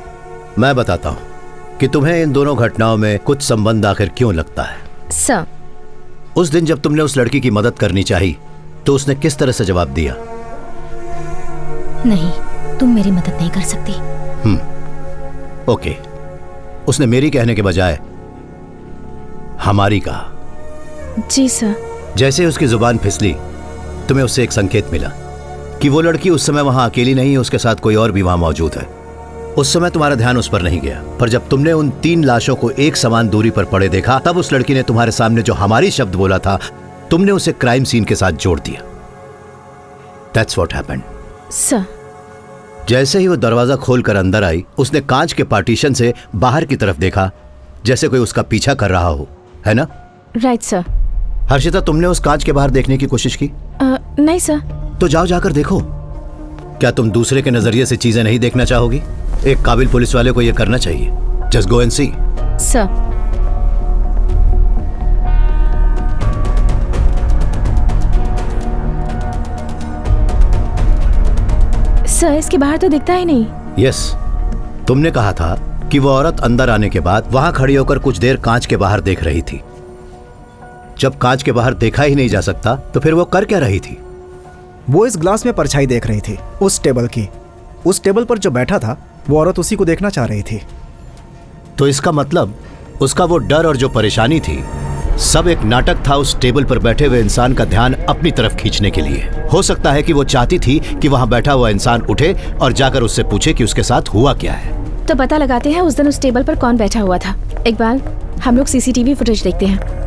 मैं बताता हूँ कि तुम्हें इन दोनों घटनाओं में कुछ संबंध आखिर क्यों लगता है। सर, उस दिन जब तुमने उस लड़की की मदद करनी चाहिए तो उसने किस तरह से जवाब दिया? नहीं, तुम मेरी मदद नहीं कर सकती। ओके, उसने मेरी कहने के बजाय हमारी कहा। जी सर। जैसे उसकी जुबान फिसली, तुम्हें उससे एक संकेत मिला कि वो लड़की उस समय वहां अकेली नहीं है, उसके साथ कोई और भी वहां मौजूद है। उस समय तुम्हारा ध्यान उस पर नहीं गया, पर जब तुमने उन 3 लाशों को एक समान दूरी पर पड़े देखा, तब उस लड़की ने तुम्हारे सामने जो हमारी शब्द बोला था, तुमने उसे क्राइम सीन के साथ जोड़ दिया। That's what happened. सर, जैसे ही वो दरवाजा खोलकर अंदर आई, उसने कांच के पार्टीशन से बाहर की तरफ देखा, जैसे कोई उसका पीछा कर रहा हो, है ना? Right sir. हर्षिता, तुमने उस कांच के बाहर देखने की कोशिश की? नहीं सर। तो जाओ, जाकर देखो। क्या तुम दूसरे के नजरिए से चीजें नहीं देखना चाहोगी? एक काबिल पुलिस वाले को यह करना चाहिए। Just go and see. Sir. Sir, इसके बाहर तो दिखता ही नहीं। यस, तुमने कहा था कि वो औरत अंदर आने के बाद वहां खड़ी होकर कुछ देर कांच के बाहर देख रही थी। जब कांच के बाहर देखा ही नहीं जा सकता तो फिर वो कर क्या रही थी? वो इस ग्लास में परछाई देख रही थी, उस टेबल की। उस टेबल पर जो बैठा था वो औरत उसी को देखना चाह रही थी। तो इसका मतलब उसका वो डर और जो परेशानी थी, सब एक नाटक था उस टेबल पर बैठे हुए इंसान का ध्यान अपनी तरफ खींचने के लिए। हो सकता है कि वो चाहती थी कि वहां बैठा हुआ इंसान उठे और जाकर उससे पूछे कि उसके साथ हुआ क्या है। तो पता लगाते हैं उस दिन उस टेबल पर कौन बैठा हुआ था। इकबाल, हम लोग सीसीटीवी फुटेज देखते हैं।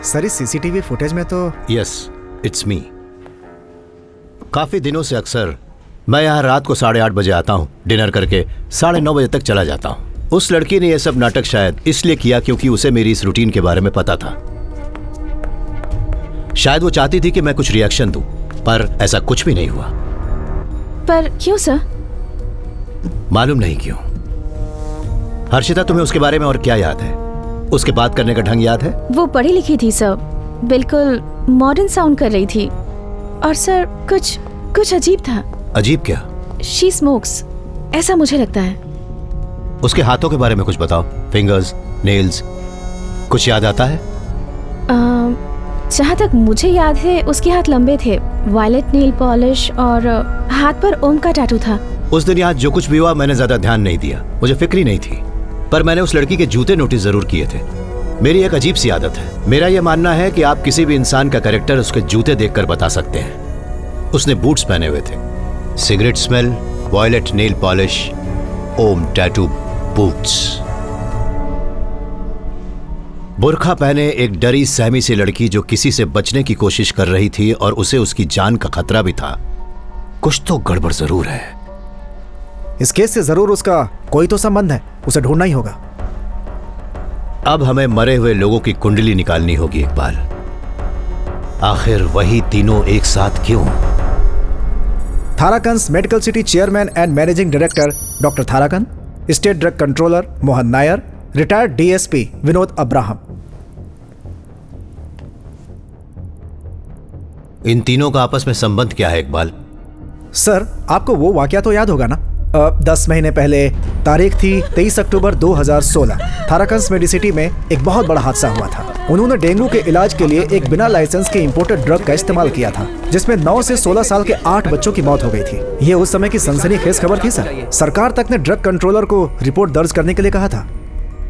सर, इस सीसीटीवी फुटेज में तो यस, इट्स मी। काफी दिनों से अक्सर मैं यहाँ रात को 8:30 बजे आता हूँ, डिनर करके 9:30 बजे तक चला जाता हूँ। उस लड़की ने यह सब नाटक शायद इसलिए किया क्योंकि उसे मेरी इस रूटीन के बारे में पता था। शायद वो चाहती थी कि मैं कुछ रिएक्शन दूं, पर ऐसा कुछ भी नहीं हुआ। पर क्यों सर? मालूम नहीं क्यों। हर्षिता, तुम्हें उसके बारे में और क्या याद है? उसके बात करने का ढंग याद है? वो पढ़ी लिखी थी सर, बिल्कुल मॉडर्न साउंड कर रही थी। और सर, कुछ अजीब था। अजीब क्या? शी स्मोक्स, ऐसा मुझे लगता है। उसके हाथों के बारे में कुछ बताओ। फिंगर्स, नेल्स, कुछ याद आता है? जहाँ तक मुझे याद है उसके हाथ लंबे थे, वायलेट नेल पॉलिश और हाथ पर ओम का टैटू था। उस दिन यहाँ जो कुछ भी हुआ मैंने ज्यादा ध्यान नहीं दिया, मुझे फिक्र ही नहीं थी। पर मैंने उस लड़की के जूते नोटिस जरूर किए थे। मेरी एक अजीब सी आदत है, मेरा यह मानना है कि आप किसी भी इंसान का कैरेक्टर उसके जूते देखकर बता सकते हैं। उसने बूट्स पहने हुए थे, cigarette smell, violet nail polish, Om tattoo, boots. बुर्खा पहने एक डरी सहमी सी लड़की जो किसी से बचने की कोशिश कर रही थी और उसे उसकी जान का खतरा भी था। कुछ तो गड़बड़ जरूर है। इस केस से जरूर उसका कोई तो संबंध है, उसे ढूंढना ही होगा। अब हमें मरे हुए लोगों की कुंडली निकालनी होगी इकबाल। आखिर वही तीनों एक साथ क्यों? Tharakan's medical city chairman and managing director doctor Tharakan, state drug controller Mohan Nair, retired DSP Vinod Abraham. इन तीनों का आपस में संबंध क्या है इकबाल? सर, आपको वो वाकया तो याद होगा ना? 10 महीने पहले, तारीख थी 23 अक्टूबर 2016, थाराकंस मेडिसिटी में एक बहुत बड़ा हादसा हुआ था। उन्होंने डेंगू के इलाज के लिए एक बिना लाइसेंस के इंपोर्टेड ड्रग का इस्तेमाल किया था, जिसमें 9 से 16 साल के 8 बच्चों की मौत हो गई थी। ये उस समय की सनसनीखेज खबर थी सर। सरकार तक ने ड्रग कंट्रोलर को रिपोर्ट दर्ज करने के लिए कहा था।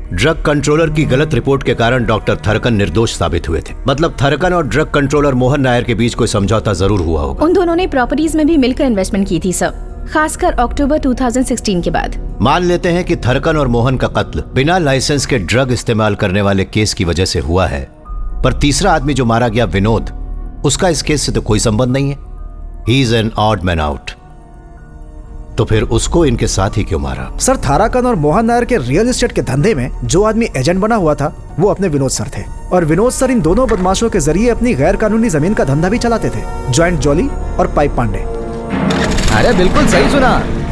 ड्रग कंट्रोलर की गलत रिपोर्ट के कारण डॉक्टर थारकन निर्दोष साबित हुए थे। मतलब थारकन और ड्रग कंट्रोलर मोहन नायर के बीच कोई समझौता जरूर हुआ होगा। उन दोनों ने प्रॉपर्टीज में भी मिलकर इन्वेस्टमेंट की थी सर। खासकर अक्टूबर 2016 के बाद। मान लेते हैं कि थरकन और मोहन का कत्ल बिना लाइसेंस के ड्रग इस्तेमाल करने वाले केस की वजह से हुआ है, पर तीसरा आदमी जो मारा गया विनोद, उसका इस केस से तो कोई संबंध नहीं है। He is an odd man out. तो फिर उसको इनके साथ ही क्यों मारा? सर, थाराकन और मोहन नायर के रियल एस्टेट के धंधे में जो आदमी एजेंट बना हुआ था वो अपने विनोद सर थे, और विनोद सर इन दोनों बदमाशों के जरिए अपनी गैर कानूनी जमीन का धंधा भी चलाते थे, जॉइंट जॉली और पाइप पांडे। अरे बिल्कुल सही सुना।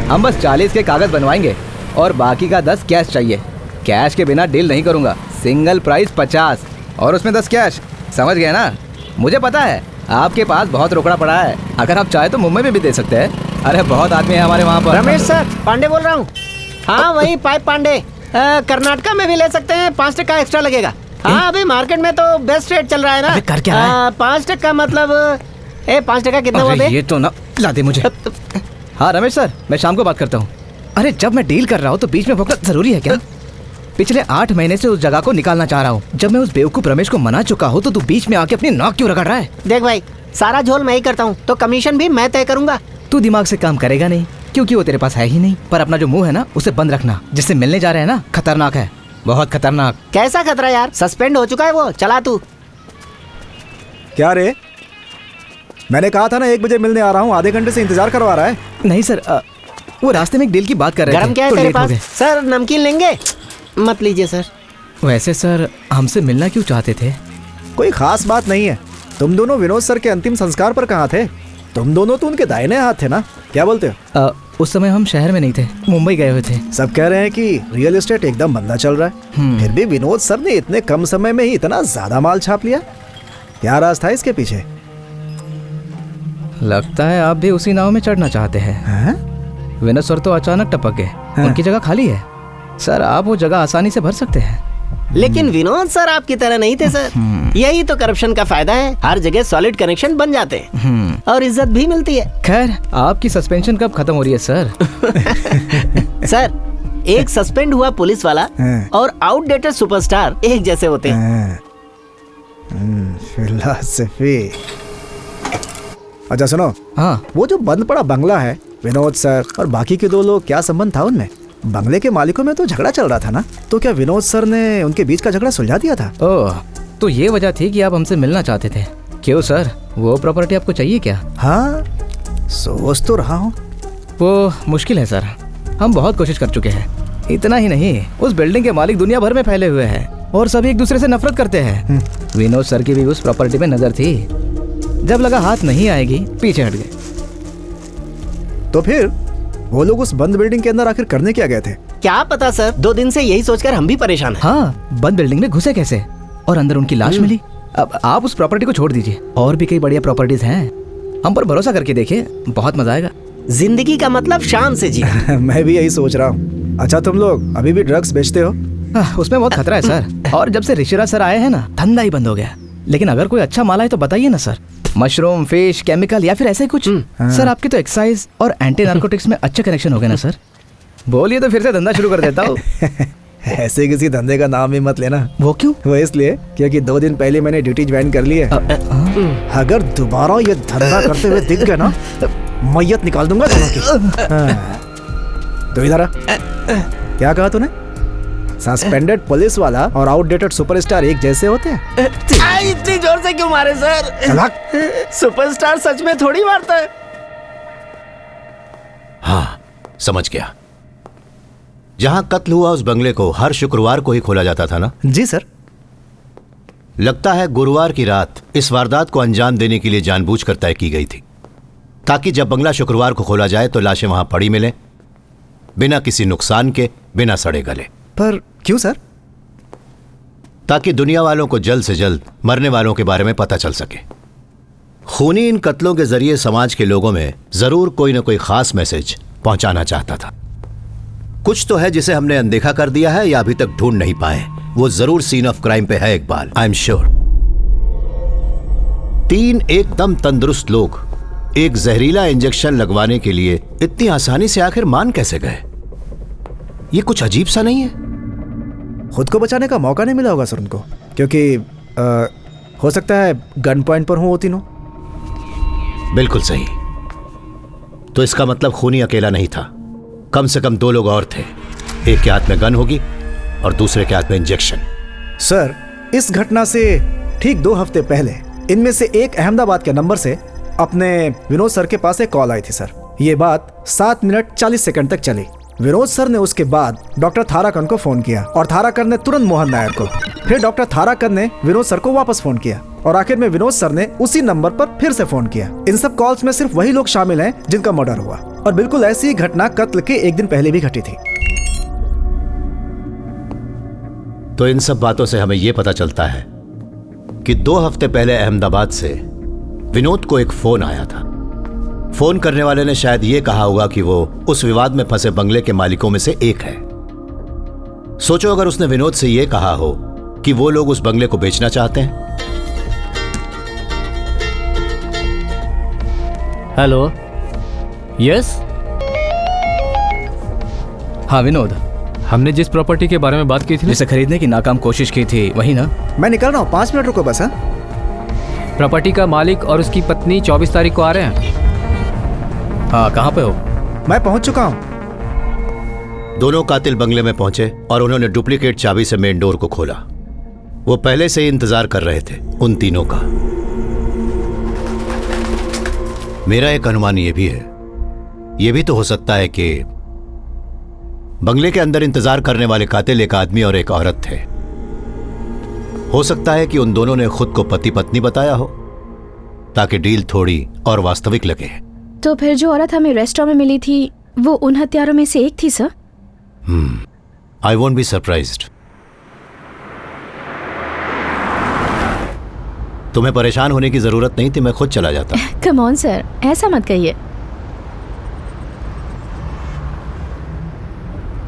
हम बस 40 के कागज बनवाएंगे और बाकी का 10 कैश चाहिए। कैश के बिना डील नहीं करूंगा। सिंगल प्राइस 50 और उसमें 10 कैश। समझ गए ना? मुझे पता है आपके पास बहुत रोकड़ा पड़ा है, अगर आप चाहे तो मुंबई में भी दे सकते हैं। अरे बहुत आदमी है हमारे वहाँ पर। रमेश सर, पांडे बोल रहा हूँ। हाँ वही पाइप पांडे। कर्नाटका में भी ले सकते हैं, 5% एक्स्ट्रा लगेगा। हाँ अभी मार्केट में तो बेस्ट रेट चल रहा है ना। कर क्या रहा है? 5% मतलब 5% कितना हुआ बे? ये तो ना ला दे मुझे। हाँ रमेश सर, मैं शाम को बात करता हूँ। अरे जब मैं डील कर रहा हूँ तो बीच में भोंकना जरूरी है क्या? पिछले 8 महीने से उस जगह को निकालना चाह रहा हूँ। जब मैं उस बेवकूफ रमेश को मना चुका हूँ तो तू बीच में आके अपनी नाक क्यों रगड़ रहा है? देख भाई, सारा झोल मैं ही करता हूँ तो कमीशन भी मैं तय करूंगा। तू दिमाग से काम करेगा नहीं, क्योंकि वो तेरे पास है ही नहीं। पर अपना जो मुंह है ना, उसे बंद रखना। जिससे मिलने जा रहे हैं ना, खतरनाक है, बहुत खतरनाक। कैसा खतरा यार? सस्पेंड हो चुका है वो। चला तू। क्या रे, मैंने कहा था ना 1 बजे मिलने आ रहा हूँ, आधे घंटे से इंतजार करवा रहा है। नहीं सर, वो रास्ते में एक डील की बात कर रहे थे। गरम क्या है तो तेरे लेट हो पास? गए। सर नमकीन लेंगे? मत लीजिए सर। वैसे सर, हमसे मिलना क्यों चाहते थे? कोई खास बात नहीं है। तुम दोनों विनोद सर के अंतिम संस्कार पर कहाँ थे? तुम दोनों तो उनके दाहिने हाथ थे ना, क्या बोलते हो? उस समय हम शहर में नहीं थे, मुंबई गए हुए थे। सब कह रहे हैं कि रियल एस्टेट एकदम मंदा चल रहा है, फिर भी विनोद सर ने इतने कम समय में ही इतना ज्यादा माल छाप लिया। क्या राज था इसके पीछे? लगता है आप भी उसी नाव में चढ़ना चाहते हैं। विनोद सर तो अचानक टपक गए, उनकी जगह खाली है। सर आप वो जगह आसानी से भर सकते हैं। लेकिन विनोद सर आपकी तरह नहीं थे सर। यही तो करप्शन का फायदा है, हर जगह सॉलिड कनेक्शन बन जाते हैं और इज्जत भी मिलती है। खैर, आपकी सस्पेंशन कब खत्म हो रही है सर? सर, एक सस्पेंड हुआ पुलिस वाला और आउटडेटेड सुपरस्टार एक जैसे होते हैं। फिलॉसफी। अच्छा सुनो, हाँ, वो जो बंद पड़ा बंगला है, विनोद सर और बाकी के 2 लोग, क्या संबंध था उनमें? बंगले के मालिकों में तो झगड़ा चल रहा था ना, तो क्या विनोद सर ने उनके बीच का झगड़ा सुलझा दिया था? ओह, तो ये वजह थी कि आप हमसे मिलना चाहते थे। क्यों सर, वो प्रॉपर्टी आपको चाहिए क्या? हाँ, सोच तो रहा हूँ। वो मुश्किल है सर, हम बहुत कोशिश कर चुके हैं। इतना ही नहीं, उस बिल्डिंग के मालिक दुनिया भर में फैले हुए हैं और सभी एक दूसरे से नफरत करते हैं। विनोद सर की भी उस प्रॉपर्टी में नजर थी, जब लगा हाथ नहीं आएगी पीछे हट गए। तो फिर वो लोग उस बंद बिल्डिंग के अंदर आखिर करने क्या गए थे? क्या पता सर, 2 दिन से यही सोचकर हम भी परेशान हैं। हाँ, बंद बिल्डिंग में घुसे कैसे और अंदर उनकी लाश मिली। अब आप उस प्रॉपर्टी को छोड़ दीजिए, और भी कई बढ़िया प्रॉपर्टीज हैं। हम पर भरोसा करके देखिए, बहुत मजा आएगा। जिंदगी का मतलब शान से जीना। मैं भी यही सोच रहा हूँ। अच्छा, तुम लोग अभी भी ड्रग्स बेचते हो? उसमें बहुत खतरा है सर, और जब से ऋषिराज सर आए हैं ना, धंधा ही बंद हो गया। लेकिन अगर कोई अच्छा माल है तो बताइए ना सर। मशरूम, फिश, केमिकल या फिर ऐसे ही कुछ। सर आपकी तो एक्साइज और एंटी नार्कोटिक्स में अच्छे कनेक्शन हो गए ना सर। बोलिए तो फिर से धंधा शुरू कर देता हूँ। ऐसे किसी धंधे का नाम ही मत लेना। वो क्यों? वो इसलिए क्योंकि 2 दिन पहले मैंने ड्यूटी ज्वाइन कर ली है। अगर दोबारा ये धंधा करते हुए दिख गए ना, मैयत निकाल दूंगा दोनों की। तो इधर आ। क्या कहा तूने? सस्पेंडेड पुलिस वाला और आउटडेटेड सुपरस्टार एक जैसे होते हैं? इतनी जोर से क्यों मारे सर? सुपरस्टार सच में थोड़ी मारता है। हाँ, समझ गया। जहां कत्ल हुआ उस बंगले को हर शुक्रवार को ही खोला जाता था ना? जी सर। लगता है गुरुवार की रात इस वारदात को अंजाम देने के लिए जानबूझकर तय की गई थी, ताकि जब बंगला शुक्रवार को खोला जाए तो लाशें वहां पड़ी मिलें, बिना किसी नुकसान के, बिना सड़े गले। पर क्यों सर? ताकि दुनिया वालों को जल्द से जल्द मरने वालों के बारे में पता चल सके। खूनी इन कत्लों के जरिए समाज के लोगों में जरूर कोई ना कोई खास मैसेज पहुंचाना चाहता था। कुछ तो है जिसे हमने अनदेखा कर दिया है या अभी तक ढूंढ नहीं पाए। वो जरूर सीन ऑफ क्राइम पे है इकबाल, आई एम श्योर। 3 एकदम तंदुरुस्त लोग एक जहरीला इंजेक्शन लगवाने के लिए इतनी आसानी से आखिर मान कैसे गए? ये कुछ अजीब सा नहीं है? खुद को बचाने का मौका नहीं मिला होगा सर उनको, क्योंकि हो सकता है गन पॉइंट पर हो वो तीनों। बिल्कुल सही। तो इसका मतलब खूनी अकेला नहीं था, कम से कम 2 लोग और थे। एक के हाथ में गन होगी और दूसरे के हाथ में इंजेक्शन। सर, इस घटना से ठीक 2 हफ्ते पहले इनमें से एक अहमदाबाद के नंबर से अपने विनोद सर के पास एक कॉल आई थी सर। ये बात 7 मिनट 40 सेकंड तक चली। विनोद सर ने उसके बाद डॉक्टर थाराकन को फोन किया और थाराकन ने तुरंत मोहन नायर को। फिर डॉक्टर थाराकन ने विनोद सर को वापस फोन किया और आखिर में विनोद सर ने उसी नंबर पर फिर से फोन किया। इन सब कॉल्स में सिर्फ वही लोग शामिल हैं जिनका मर्डर हुआ, और बिल्कुल ऐसी ही घटना कत्ल के 1 दिन पहले भी घटी थी। तो इन सब बातों से हमें यह पता चलता है कि 2 हफ्ते पहले अहमदाबाद से विनोद को एक फोन आया था। फोन करने वाले ने शायद ये कहा होगा कि वो उस विवाद में फंसे बंगले के मालिकों में से एक है। सोचो अगर उसने विनोद से ये कहा हो कि वो लोग उस बंगले को बेचना चाहते हैं। Hello, yes. हाँ विनोद, हमने जिस प्रॉपर्टी के बारे में बात की थी, जिसे खरीदने की नाकाम कोशिश की थी, वही ना? मैं निकल रहा हूँ, 5 मिनट रुको बस। प्रॉपर्टी का मालिक और उसकी पत्नी 24 तारीख को आ रहे हैं। हाँ, कहाँ पे हो? मैं पहुंच चुका हूं। दोनों कातिल बंगले में पहुंचे और उन्होंने डुप्लीकेट चाबी से मेन डोर को खोला। वो पहले से ही इंतजार कर रहे थे उन तीनों का। मेरा एक अनुमान ये भी है, ये भी तो हो सकता है कि बंगले के अंदर इंतजार करने वाले कातिल एक आदमी और एक औरत थे। हो सकता है कि उन दोनों ने खुद को पति पत्नी बताया हो ताकि डील थोड़ी और वास्तविक लगे। तो फिर जो औरत हमें रेस्टोरेंट में मिली थी वो उन हत्यारों में से एक थी sir? I won't be surprised. तुम्हें परेशान होने की जरूरत नहीं थी, मैं खुद चला जाता। कम ऑन सर, ऐसा मत कहिए।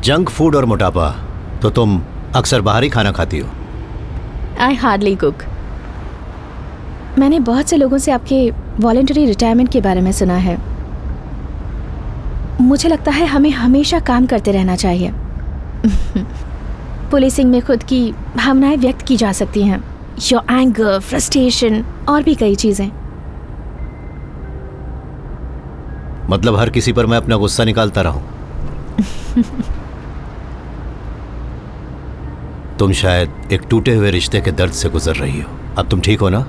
जंक फूड और मोटापा, तो तुम अक्सर बाहर ही खाना खाती हो। I hardly cook. मैंने बहुत से लोगों से आपके वॉलंटरी रिटायरमेंट के बारे में सुना है। मुझे लगता है हमें हमेशा काम करते रहना चाहिए। पुलिसिंग में खुद की भावनाएं व्यक्त की जा सकती हैं, योर एंगर, फ्रस्ट्रेशन और भी कई चीजें। मतलब हर किसी पर मैं अपना गुस्सा निकालता रहूं? तुम शायद एक टूटे हुए रिश्ते के दर्द से गुजर रही हो। अब तुम ठीक हो ना?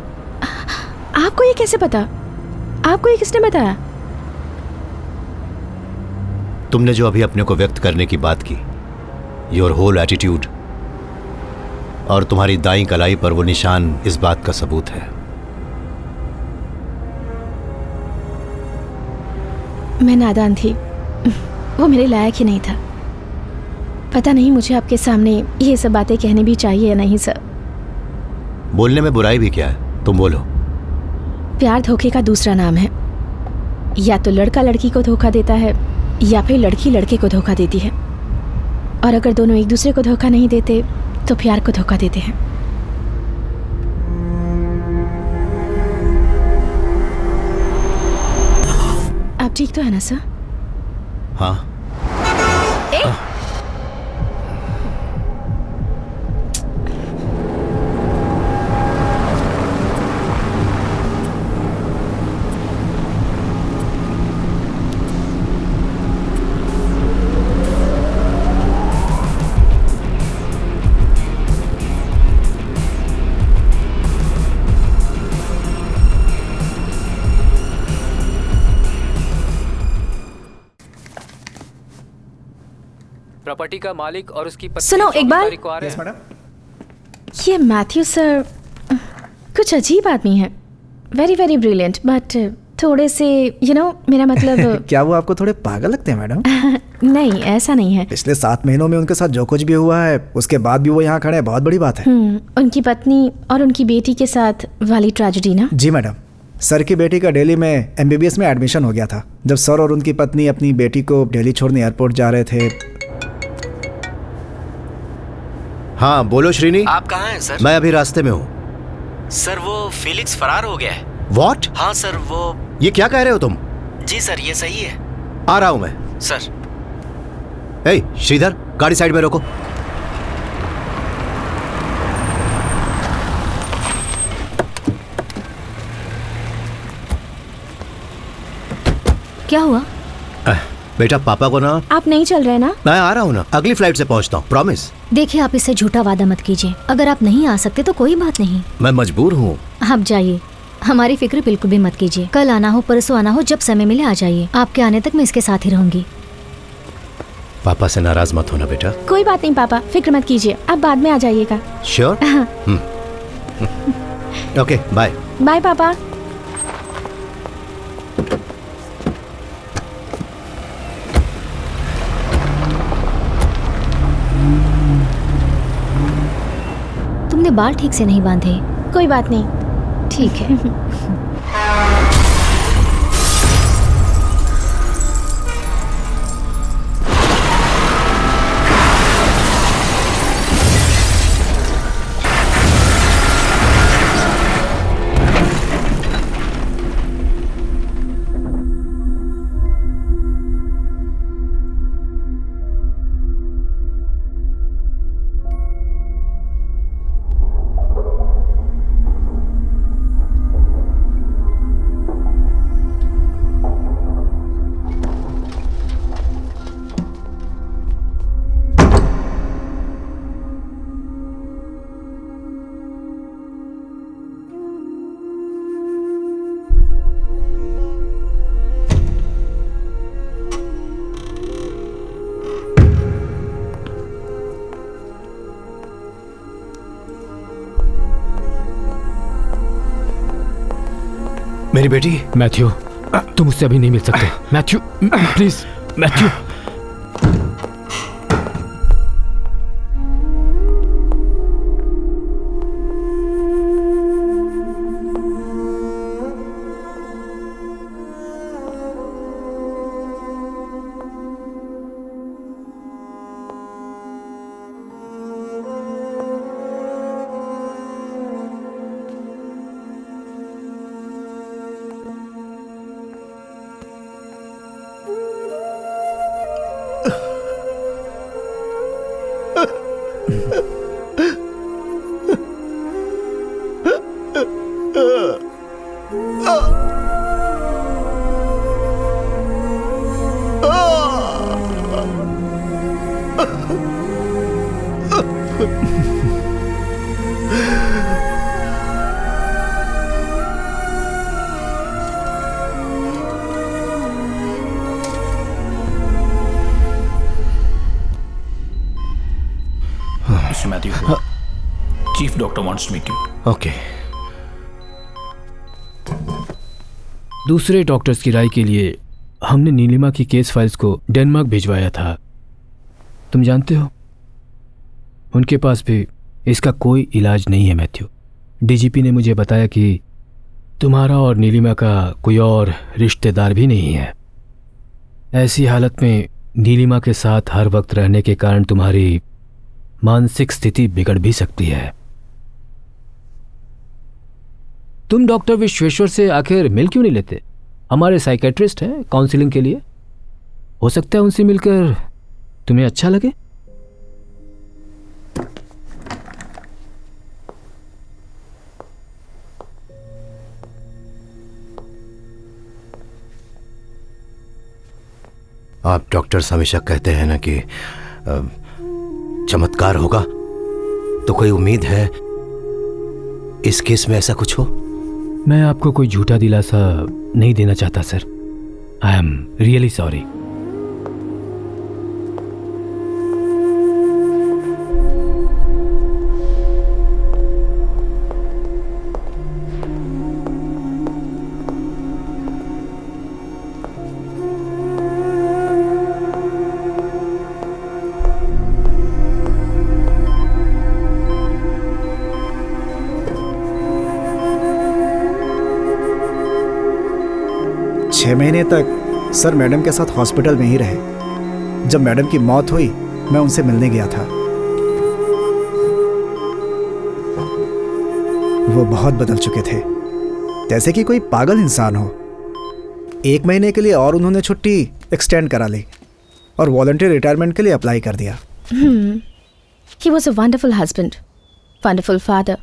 आपको ये कैसे पता? आपको ये किसने बताया? तुमने जो अभी अपने को व्यक्त करने की बात की, योर होल एटीट्यूड और तुम्हारी दाईं कलाई पर वो निशान इस बात का सबूत है। मैं नादान थी, वो मेरे लायक ही नहीं था। पता नहीं मुझे आपके सामने ये सब बातें कहनी भी चाहिए या नहीं सर। बोलने में बुराई भी क्या है, तुम बोलो। प्यार धोखे का दूसरा नाम है। या तो लड़का लड़की को धोखा देता है या फिर लड़की लड़के को धोखा देती है, और अगर दोनों एक दूसरे को धोखा नहीं देते तो प्यार को धोखा देते हैं। आप ठीक तो है ना सर? हाँ। प्रॉपर्टी का मालिक और उसकी पत्नी सुनो एक बार। Yes madam. ये मैथ्यू सर कुछ अजीब आदमी है। वेरी वेरी ब्रिलियंट, बट थोड़े से मेरा मतलब क्या वो आपको थोड़े पागल लगते हैं मैडम? नहीं, ऐसा नहीं है। पिछले 7 महीनों में उनके साथ जो कुछ भी हुआ है उसके बाद भी वो यहाँ खड़े हैं, बहुत बड़ी बात है। उनकी पत्नी और उनकी बेटी के साथ वाली ट्रेजेडी ना? जी मैडम, सर की बेटी का दिल्ली में MBBS में एडमिशन हो गया था। जब सर और उनकी पत्नी अपनी बेटी को दिल्ली छोड़ने एयरपोर्ट जा रहे थे। हाँ बोलो श्रीनी। आप कहाँ हैं सर? मैं अभी रास्ते में हूँ। सर वो फिलिक्स फरार हो गया है। What? हाँ सर, वो ये क्या कह रहे हो तुम? जी सर, ये सही है। आ रहा हूं मैं। सर ए श्रीधर, गाड़ी साइड में रोको। क्या हुआ? बेटा पापा को ना, आप नहीं चल रहे ना? मैं आ रहा हूँ ना, अगली फ्लाइट से पहुँचता हूँ, प्रॉमिस। देखिए आप इससे झूठा वादा मत कीजिए। अगर आप नहीं आ सकते तो कोई बात नहीं, मैं मजबूर हूँ। आप जाइए, हमारी फिक्र बिल्कुल भी मत कीजिए। कल आना हो परसों आना हो, जब समय मिले आ जाइए। आपके आने तक मैं इसके साथ ही रहूंगी। पापा से नाराज मत होना बेटा। कोई बात नहीं पापा, फिक्र मत कीजिए, आप बाद में आ जाइएगा। श्योर। Okay bye. बाय पापा। तुमने बाल ठीक से नहीं बांधे। कोई बात नहीं। ठीक है। मेरी बेटी। मैथ्यू, तुम मुझसे अभी नहीं मिल सकते। Matthew please, Matthew. Mr. Matthew, Chief Doctor wants to meet you. Okay. दूसरे डॉक्टर्स की राय के लिए हमने नीलिमा की केस फाइल्स को डेनमार्क भिजवाया था। तुम जानते हो, उनके पास भी इसका कोई इलाज नहीं है। मैथ्यू, डीजीपी ने मुझे बताया कि तुम्हारा और नीलिमा का कोई और रिश्तेदार भी नहीं है। ऐसी हालत में नीलिमा के साथ हर वक्त रहने के कारण तुम्हारी मानसिक स्थिति बिगड़ भी सकती है। तुम डॉक्टर विश्वेश्वर से आखिर मिल क्यों नहीं लेते? हमारे साइकेट्रिस्ट हैं काउंसलिंग के लिए, हो सकता है उनसे मिलकर तुम्हें अच्छा लगे। आप डॉक्टर्स हमेशा कहते हैं ना कि चमत्कार होगा, तो कोई उम्मीद है इस केस में ऐसा कुछ हो? मैं आपको कोई झूठा दिलासा नहीं देना चाहता sir. I am really sorry. छह महीने तक सर मैडम के साथ हॉस्पिटल में ही रहे। जब मैडम की मौत हुई, मैं उनसे मिलने गया था। वो बहुत बदल चुके थे, जैसे कि कोई पागल इंसान हो। 1 महीने के लिए और उन्होंने छुट्टी एक्सटेंड करा ली और वॉलंटियर रिटायरमेंट के लिए अप्लाई कर दिया। He was a wonderful husband, wonderful father.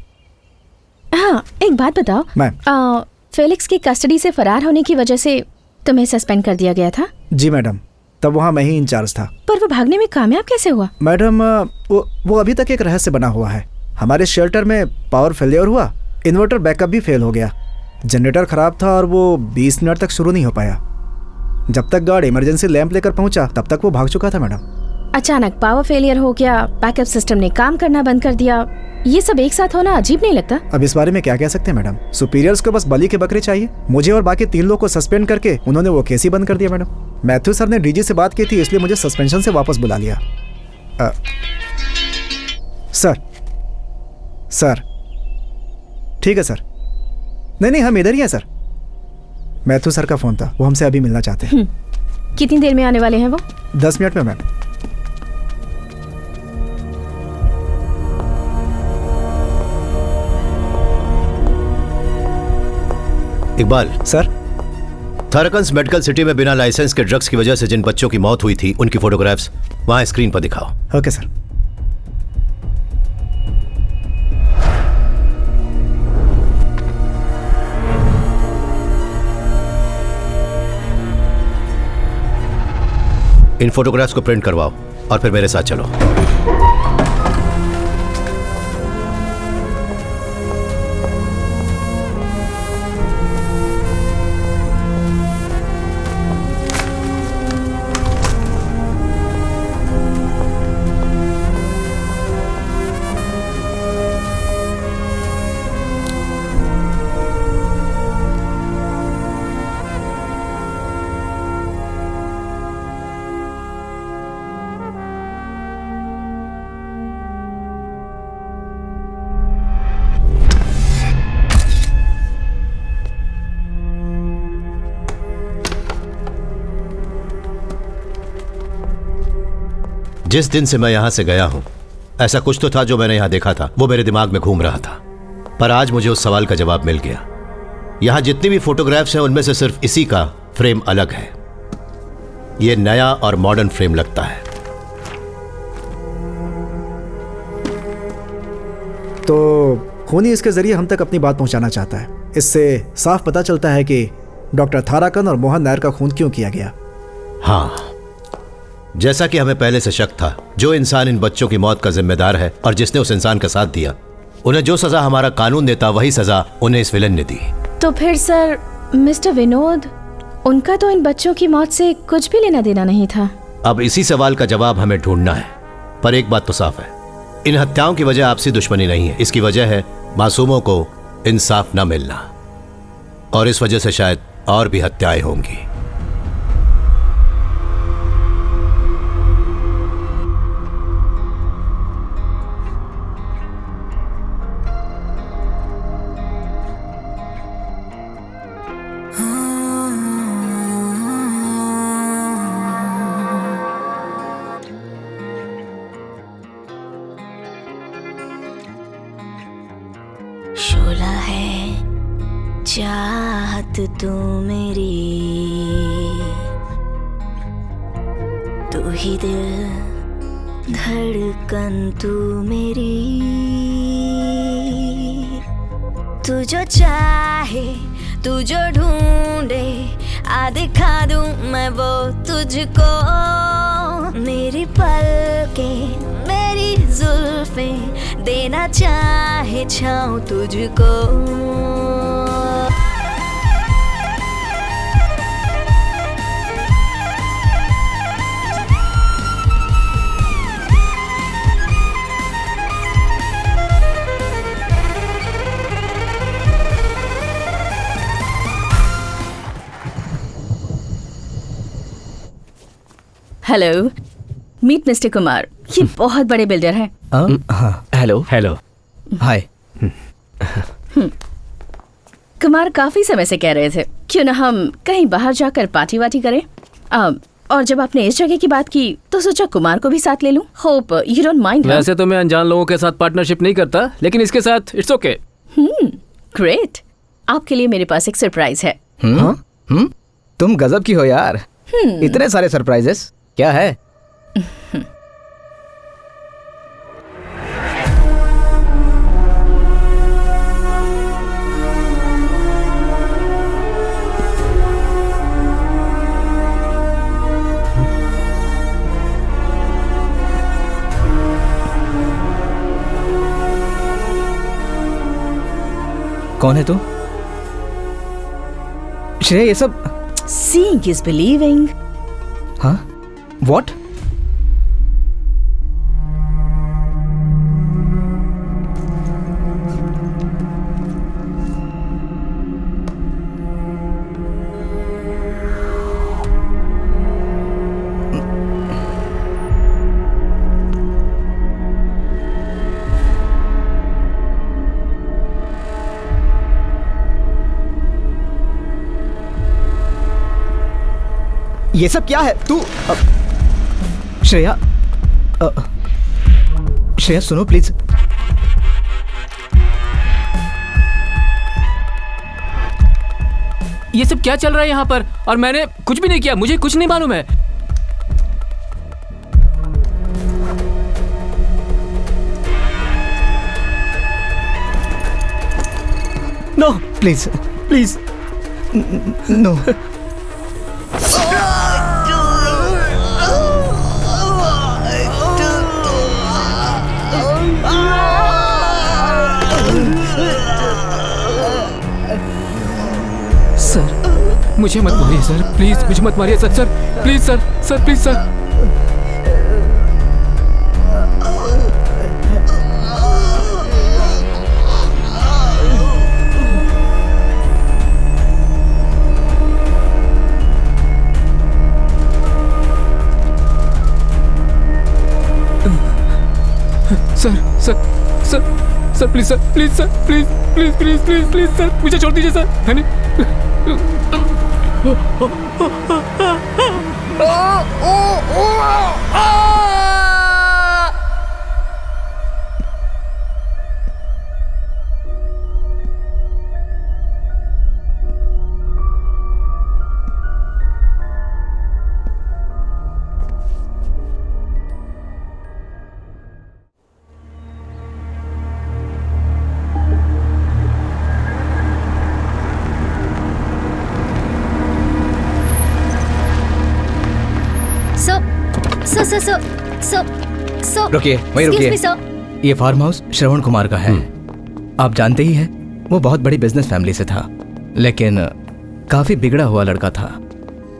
हाँ, एक बात बताओ, मैम, फेलिक्स की कस्टडी से फरार होने की वजह से तुम्हें सस्पेंड कर दिया गया था? जी मैडम, तब वहाँ मैं ही इंचार्ज था। पर वो भागने में कामयाब कैसे हुआ? मैडम वो अभी तक एक रहस्य बना हुआ है। हमारे शेल्टर में पावर फेलियर हुआ, इन्वर्टर बैकअप भी फेल हो गया, जनरेटर खराब था और वो 20 मिनट तक शुरू नहीं हो पाया। जब तक गार्ड इमरजेंसी लैंप लेकर पहुंचा तब तक वो भाग चुका था मैडम। अचानक पावर फेलियर हो गया, बैकअप सिस्टम ने काम करना बंद कर दिया, ये सब एक साथ होना अजीब नहीं लगता? अब इस बारे में क्या कह सकते हैं मैडम, सुपीरियर्स को बस बलि के बकरे चाहिए। मुझे और बाकी 3 लोग को सस्पेंड करके उन्होंने वो केस ही बंद कर दिया मैडम। मैथ्यू सर ने डीजी से बात की थी, इसलिए मुझे सस्पेंशन से वापस बुला लिया। सर ठीक है सर। नहीं हम इधर ही हैं सर। मैथ्यू सर का फोन था, वो हमसे अभी मिलना चाहते हैं। कितनी देर में आने वाले हैं वो? 10 मिनट में ma'am. Iqbal sir, Tharakan's medical city में बिना लाइसेंस के ड्रग्स की वजह से जिन बच्चों की मौत हुई थी उनकी फोटोग्राफ्स वहां स्क्रीन पर दिखाओ। Okay sir. इन फोटोग्राफ्स को प्रिंट करवाओ और फिर मेरे साथ चलो। जिस दिन से मैं यहां से गया हूं, ऐसा कुछ तो था जो मैंने यहां देखा था, वो मेरे दिमाग में घूम रहा था। पर आज मुझे उस सवाल का जवाब मिल गया। यहां जितनी भी फोटोग्राफ्स हैं उनमें से सिर्फ इसी का फ्रेम अलग है। ये नया और मॉडर्न फ्रेम लगता है। तो खूनी इसके जरिए हम तक अपनी बात पहुंचाना चाहता है। इससे साफ पता चलता है कि डॉक्टर थाराकन और मोहन नायर का खून क्यों किया गया। हाँ, जैसा कि हमें पहले से शक था, जो इंसान इन बच्चों की मौत का जिम्मेदार है और जिसने उस इंसान का साथ दिया, उन्हें जो सजा हमारा कानून देता वही सजा उन्हें इस विलन ने दी। तो फिर सर मिस्टर विनोद, उनका तो इन बच्चों की मौत से कुछ भी लेना देना नहीं था। अब इसी सवाल का जवाब हमें ढूंढना है। पर एक बात तो साफ है, इन हत्याओं की वजह आपसी दुश्मनी नहीं है। इसकी वजह है मासूमों को इंसाफ न मिलना, और इस वजह से शायद और भी हत्याएं होंगी। शोला है चाहत तू मेरी, तू ही दिल धड़कन तू मेरी, तू जो चाहे तू जो ढूंढे आ दिखा दूं मैं वो तुझको। मेरी पलकें मेरी जुल्फें देना चाहे छाऊं तुझको। हेलो, मीट मिस्टर कुमार, ये बहुत बड़े बिल्डर हैं। हेलो। हेलो, हाय। कुमार काफी समय से कह रहे थे क्यों ना हम कहीं बाहर जाकर पार्टी वार्टी करें। और जब आपने इस जगह की बात की तो सोचा कुमार को भी साथ ले लूं। Hope you don't mind. वैसे तो मैं अनजान लोगों के साथ पार्टनरशिप नहीं करता, लेकिन इसके साथ इट्स ओके। ग्रेट, आपके लिए मेरे पास एक सरप्राइज है। तुम गजब की हो यार। इतने सारे सरप्राइजेस, क्या है? कौन है तू? श्रेया, ये सब Seeing is believing. हाँ? What? ये सब क्या है? तू श्रेया, श्रेया सुनो प्लीज। ये सब क्या चल रहा है यहाँ पर? और मैंने कुछ भी नहीं किया, मुझे कुछ नहीं मालूम है। No please please no. Sir मुझे मत मारिए सर, प्लीज मुझे मत मारिए sir. Sir please sir, sir please sir. Sir sir sir sir please sir, please sir, please please please please please sir, मुझे छोड़ दीजिए सर। है रुकिए, वहीं रुकिए। ये फार्म हाउस श्रवण कुमार का है। आप जानते ही हैं, वो बहुत बड़ी बिजनेस फैमिली से था, लेकिन काफी बिगड़ा हुआ लड़का था।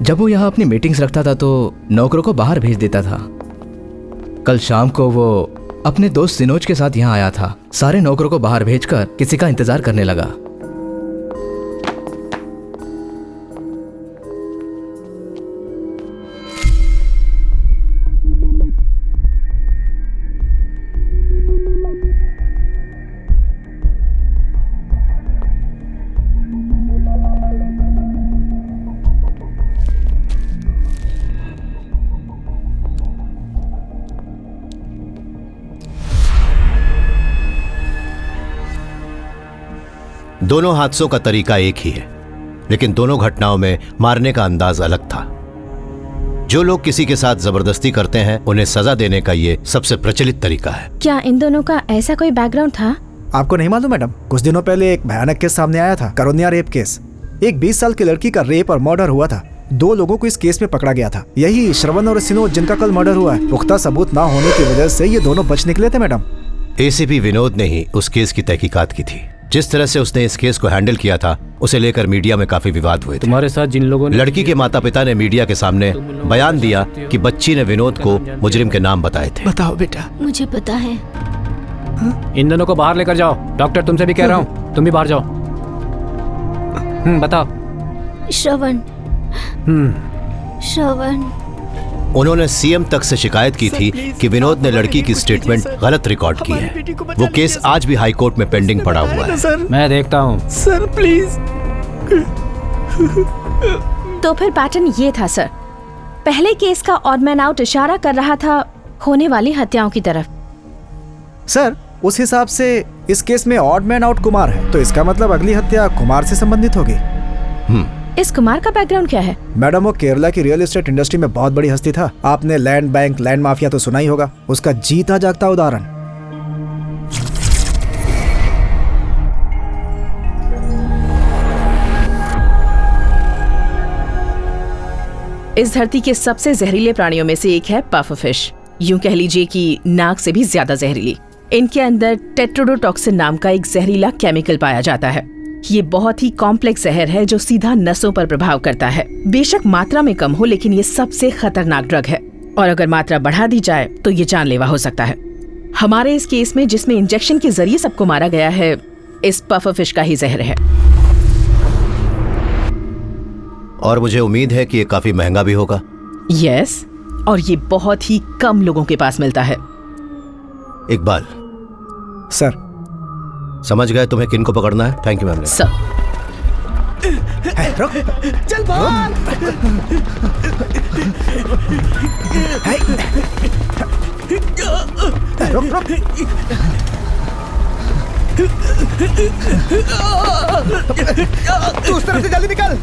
जब वो यहाँ अपनी मीटिंग्स रखता था तो नौकरों को बाहर भेज देता था। कल शाम को वो अपने दोस्त सिनोज के साथ यहाँ आया था। सारे नौकरों को बाहर भेजकर किसी का इंतजार करने लगा। दोनों हादसों का तरीका एक ही है, लेकिन दोनों घटनाओं में मारने का अंदाज अलग था। जो लोग किसी के साथ जबरदस्ती करते हैं उन्हें सजा देने का ये सबसे प्रचलित तरीका है। क्या इन दोनों का ऐसा कोई बैकग्राउंड था? आपको नहीं मालूम मैडम? कुछ दिनों पहले एक भयानक केस सामने आया था, करोनिया रेप केस। एक 20 साल की लड़की का रेप और मर्डर हुआ था। 2 लोगों को इस केस में पकड़ा गया था। यही श्रवण और सिनोज जिनका कल मर्डर हुआ है। पुख्ता सबूत ना होने की वजह से ये दोनों बच निकले थे मैडम। एसीपी विनोद ने ही उस केस की तहकीकात की थी। जिस तरह से उसने इस केस को हैंडल किया था, उसे लेकर मीडिया में काफी विवाद हुए थे। तुम्हारे साथ जिन लोगों ने लड़की के माता पिता ने मीडिया के सामने बयान दिया कि बच्ची ने विनोद को मुजरिम के नाम बताए थे। बताओ बेटा। मुझे पता है। इन दोनों को बाहर लेकर जाओ। डॉक्टर तुमसे भी कह रहा हूँ, तुम भी बाहर जाओ। बताओ। श्रवण, श्रवण। उन्होंने सीएम तक से शिकायत की थी कि विनोद ने लड़की की स्टेटमेंट गलत रिकॉर्ड की है। वो केस आज भी हाई कोर्ट में पेंडिंग पड़ा हुआ है। मैं देखता हूँ। Sir please. तो फिर पैटर्न ये था सर। पहले केस का ऑड मैन आउट इशारा कर रहा था होने वाली हत्याओं की तरफ। सर उस हिसाब से इस केस में ऑड मैन आउट कुमार है, तो इसका मतलब अगली हत्या कुमार से संबंधित होगी। इस कुमार का बैकग्राउंड क्या है? मैडम वो केरला की रियल एस्टेट इंडस्ट्री में बहुत बड़ी हस्ती था। आपने लैंड बैंक, लैंड माफिया तो सुना ही होगा। उसका जीता जागता उदाहरण। इस धरती के सबसे जहरीले प्राणियों में से एक है पफरफिश। यूं कह लीजिए कि नाग से भी ज्यादा जहरीली। इनके अंदर टेट्रोडोटॉक्सिन नाम का एक जहरीला केमिकल पाया जाता है। ये बहुत ही कॉम्प्लेक्स जहर है जो सीधा नसों पर प्रभाव करता है। बेशक मात्रा में कम हो, लेकिन ये सबसे खतरनाक ड्रग है और अगर मात्रा बढ़ा दी जाए तो ये जानलेवा हो सकता है। हमारे इस केस में जिसमें इंजेक्शन के जरिए सबको मारा गया है, इस पफरफिश का ही जहर है। और मुझे उम्मीद है कि ये काफी महंगा भी होगा। यस, और ये बहुत ही कम लोगों के पास मिलता है। इकबाल सर, समझ गए तुम्हें किन को पकड़ना है? Thank you ma'am. सर चल भाग। तू उस तरफ से जल्दी निकल।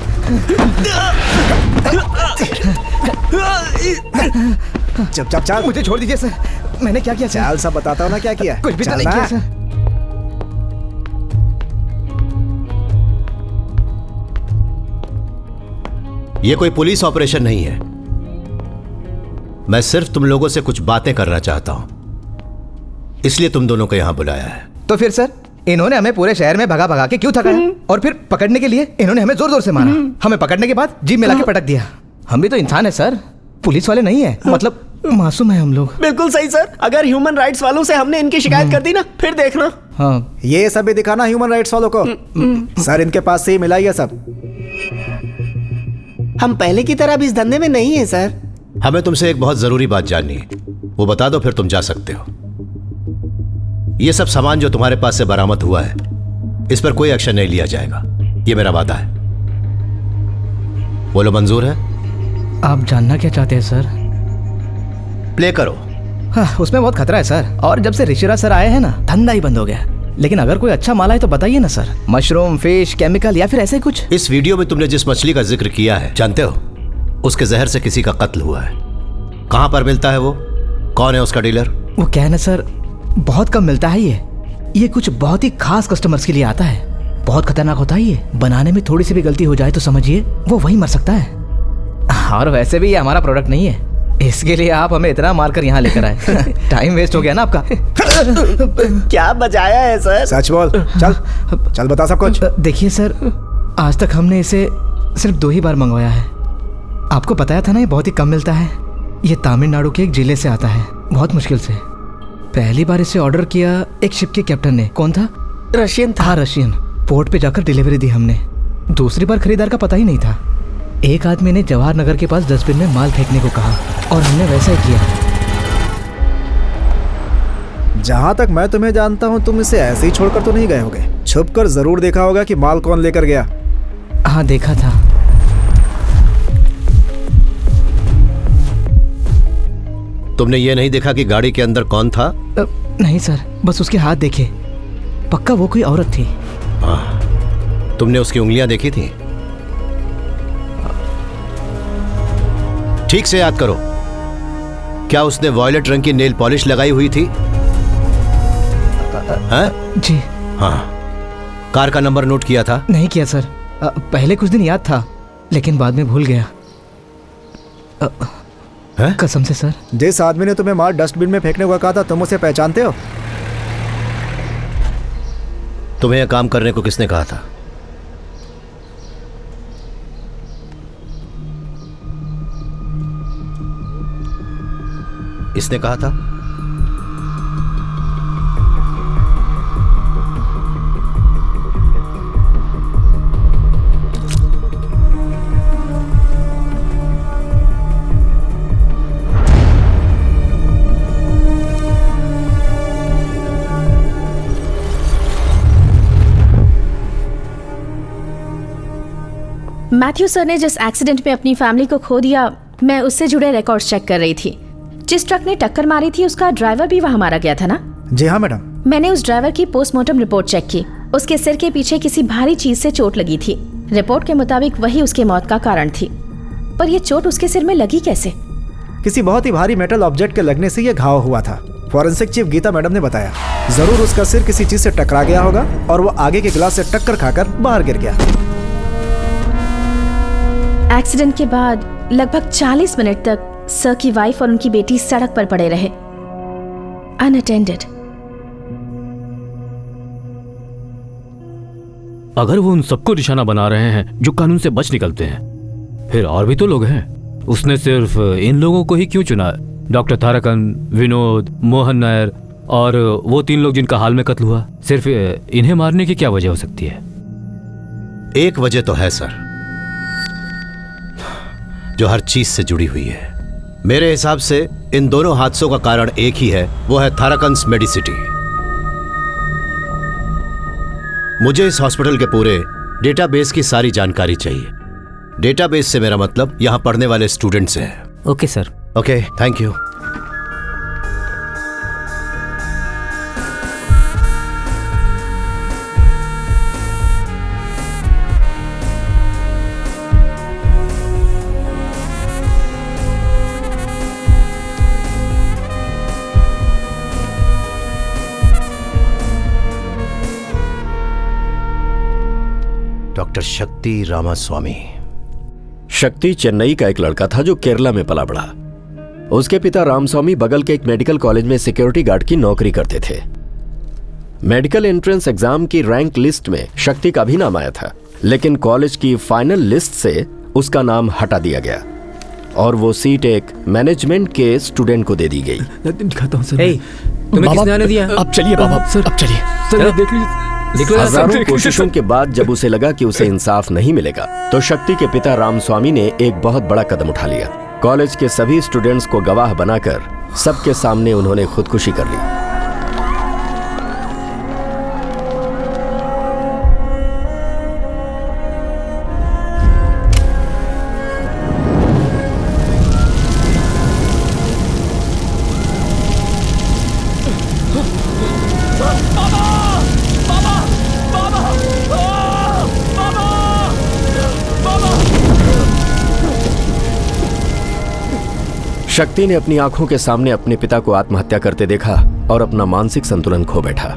चुपचाप चल। मुझे छोड़ दीजिए सर, मैंने क्या किया? चल सब बताता हूँ ना क्या किया। कुछ भी तो नहीं किया सर। ये कोई पुलिस ऑपरेशन नहीं है। मैं सिर्फ तुम लोगों से कुछ बातें करना चाहता हूं, इसलिए तुम दोनों को यहां बुलाया है। तो फिर सर, इन्होंने हमें पूरे शहर में भगा भगा के क्यों थकाया? और फिर पकड़ने के लिए इन्होंने हमें जोर जोर से मारा। हमें पकड़ने के बाद जीप में लाके पटक दिया। हम भी तो इंसान है सर, पुलिस वाले नहीं है। मतलब मासूम है हम लोग। बिल्कुल सही सर। अगर ह्यूमन राइट्स वालों से हमने इनकी शिकायत कर दी ना, फिर देखना। हाँ, ये सब भी दिखाना ह्यूमन राइट्स वालों को। सर इनके पास से ही मिला ये सब। हम पहले की तरह भी इस धंधे में नहीं है सर। हमें तुमसे एक बहुत जरूरी बात जाननी है, वो बता दो फिर तुम जा सकते हो। ये सब सामान जो तुम्हारे पास से बरामद हुआ है, इस पर कोई एक्शन नहीं लिया जाएगा, ये मेरा वादा है। बोलो मंजूर है? आप जानना क्या चाहते हैं सर? प्ले करो। हाँ, उसमें बहुत खतरा है सर। और जब से ऋषिराज सर आए हैं ना, धंधा ही बंद हो गया। लेकिन अगर कोई अच्छा माल है तो बताइए ना सर। मशरूम, फिश, केमिकल या फिर ऐसे कुछ। इस वीडियो में तुमने जिस मछली का जिक्र किया है, जानते हो उसके जहर से किसी का कत्ल हुआ है। कहां पर मिलता है वो? कौन है उसका डीलर? वो क्या है ना सर, बहुत कम मिलता है ये कुछ बहुत ही खास कस्टमर्स के लिए आता है। बहुत खतरनाक होता है ये। बनाने में थोड़ी सी भी गलती हो जाए तो समझिए वो वहीं मर सकता है। और वैसे भी ये हमारा प्रोडक्ट नहीं है, इसके लिए आप हमें इतना मारकर यहाँ लेकर आए। टाइम वेस्ट हो गया ना आपका। क्या बजाया है सर? सच बोल। चल चल बता सब कुछ। देखिए सर, आज तक हमने इसे सिर्फ 2 ही बार मंगवाया है। आपको बताया था ना, ये बहुत ही कम मिलता है। ये तमिलनाडु के एक जिले से आता है, बहुत मुश्किल से। पहली बार इसे ऑर्डर किया एक शिप के कैप्टन ने। कौन था? रशियन था। हाँ, रशियन। पोर्ट पे जाकर डिलीवरी दी हमने। दूसरी बार खरीदार का पता ही नहीं था। एक आदमी ने जवाहर नगर के पास डस्टबिन में माल फेंकने को कहा और हमने वैसा ही किया। जहां तक मैं तुम्हें जानता हूं, तुम इसे ऐसे ही छोड़कर तो नहीं गए होगे। छुपकर जरूर देखा होगा कि माल कौन लेकर गया। हाँ, देखा था। तुमने ये नहीं देखा कि गाड़ी के अंदर कौन था? नहीं सर, बस उसके हाथ देखे। पक्का वो कोई औरत थी। हाँ, तुमने उसकी उंगलियां देखी थी? ठीक से याद करो, क्या उसने वॉयलेट रंग की नेल पॉलिश लगाई हुई थी? जी हाँ। कार का नंबर नोट किया था? नहीं किया सर। पहले कुछ दिन याद था, लेकिन बाद में भूल गया। कसम से सर। जिस आदमी ने तुम्हें माल डस्टबिन में फेंकने को कहा था, तुम उसे पहचानते हो? तुम्हें यह काम करने को किसने कहा था? इसने कहा था? मैथ्यू सर ने जिस एक्सीडेंट में अपनी फैमिली को खो दिया, मैं उससे जुड़े रिकॉर्ड्स चेक कर रही थी। जिस ट्रक ने टक्कर मारी थी, उसका ड्राइवर भी वहाँ मारा गया था ना? जी हाँ मैडम। मैंने उस ड्राइवर की पोस्टमार्टम रिपोर्ट चेक की। उसके सिर के पीछे किसी भारी चीज से चोट लगी थी। रिपोर्ट के मुताबिक वही उसके मौत का कारण थी। पर यह चोट उसके सिर में लगी कैसे? किसी बहुत ही भारी मेटल ऑब्जेक्ट के लगने से यह घाव हुआ था। फॉरेंसिक चीफ गीता मैडम ने बताया। जरूर उसका सिर किसी चीज से टकरा गया होगा और वो आगे के गिलास से टक्कर खाकर बाहर गिर गया। एक्सीडेंट के बाद लगभग 40 मिनट तक सर की वाइफ और उनकी बेटी सड़क पर पड़े रहे, अनअटेंडेड। अगर वो उन सबको निशाना बना रहे हैं जो कानून से बच निकलते हैं, फिर और भी तो लोग हैं। उसने सिर्फ इन लोगों को ही क्यों चुना? डॉक्टर थारकन, विनोद, मोहन नायर और वो 3 लोग जिनका हाल में कत्ल हुआ, सिर्फ इन्हें मारने की क्या वजह हो सकती है? एक वजह तो है सर, जो हर चीज से जुड़ी हुई है। मेरे हिसाब से इन दोनों हादसों का कारण एक ही है, वो है थाराकंस मेडिसिटी। मुझे इस हॉस्पिटल के पूरे डेटाबेस की सारी जानकारी चाहिए। डेटाबेस से मेरा मतलब यहां पढ़ने वाले स्टूडेंट्स हैं। Okay sir. Okay, thank you. Doctor शक्ति रामास्वामी। शक्ति चेन्नई का एक लड़का था जो केरला में पला बढ़ा। उसके पिता रामस्वामी बगल के एक मेडिकल कॉलेज में सिक्योरिटी गार्ड की नौकरी करते थे। मेडिकल एंट्रेंस एग्जाम की रैंक लिस्ट में शक्ति का भी नाम आया था, लेकिन कॉलेज की फाइनल लिस्ट से उसका नाम हटा दिया गया और वो सीट एक मैनेजमेंट के स्टूडेंट को दे दी गई। दिखाता हूं सर। तुम्हें किसने आने दिया? अब चलिए बाबा सर, अब चलिए सर, देख लीजिए। हजारों कोशिशों के बाद जब उसे लगा कि उसे इंसाफ नहीं मिलेगा, तो शक्ति के पिता रामस्वामी ने एक बहुत बड़ा कदम उठा लिया। कॉलेज के सभी स्टूडेंट्स को गवाह बनाकर सबके सामने उन्होंने खुदकुशी कर ली। शक्ति ने अपनी आंखों के सामने अपने पिता को आत्महत्या करते देखा और अपना मानसिक संतुलन खो बैठा।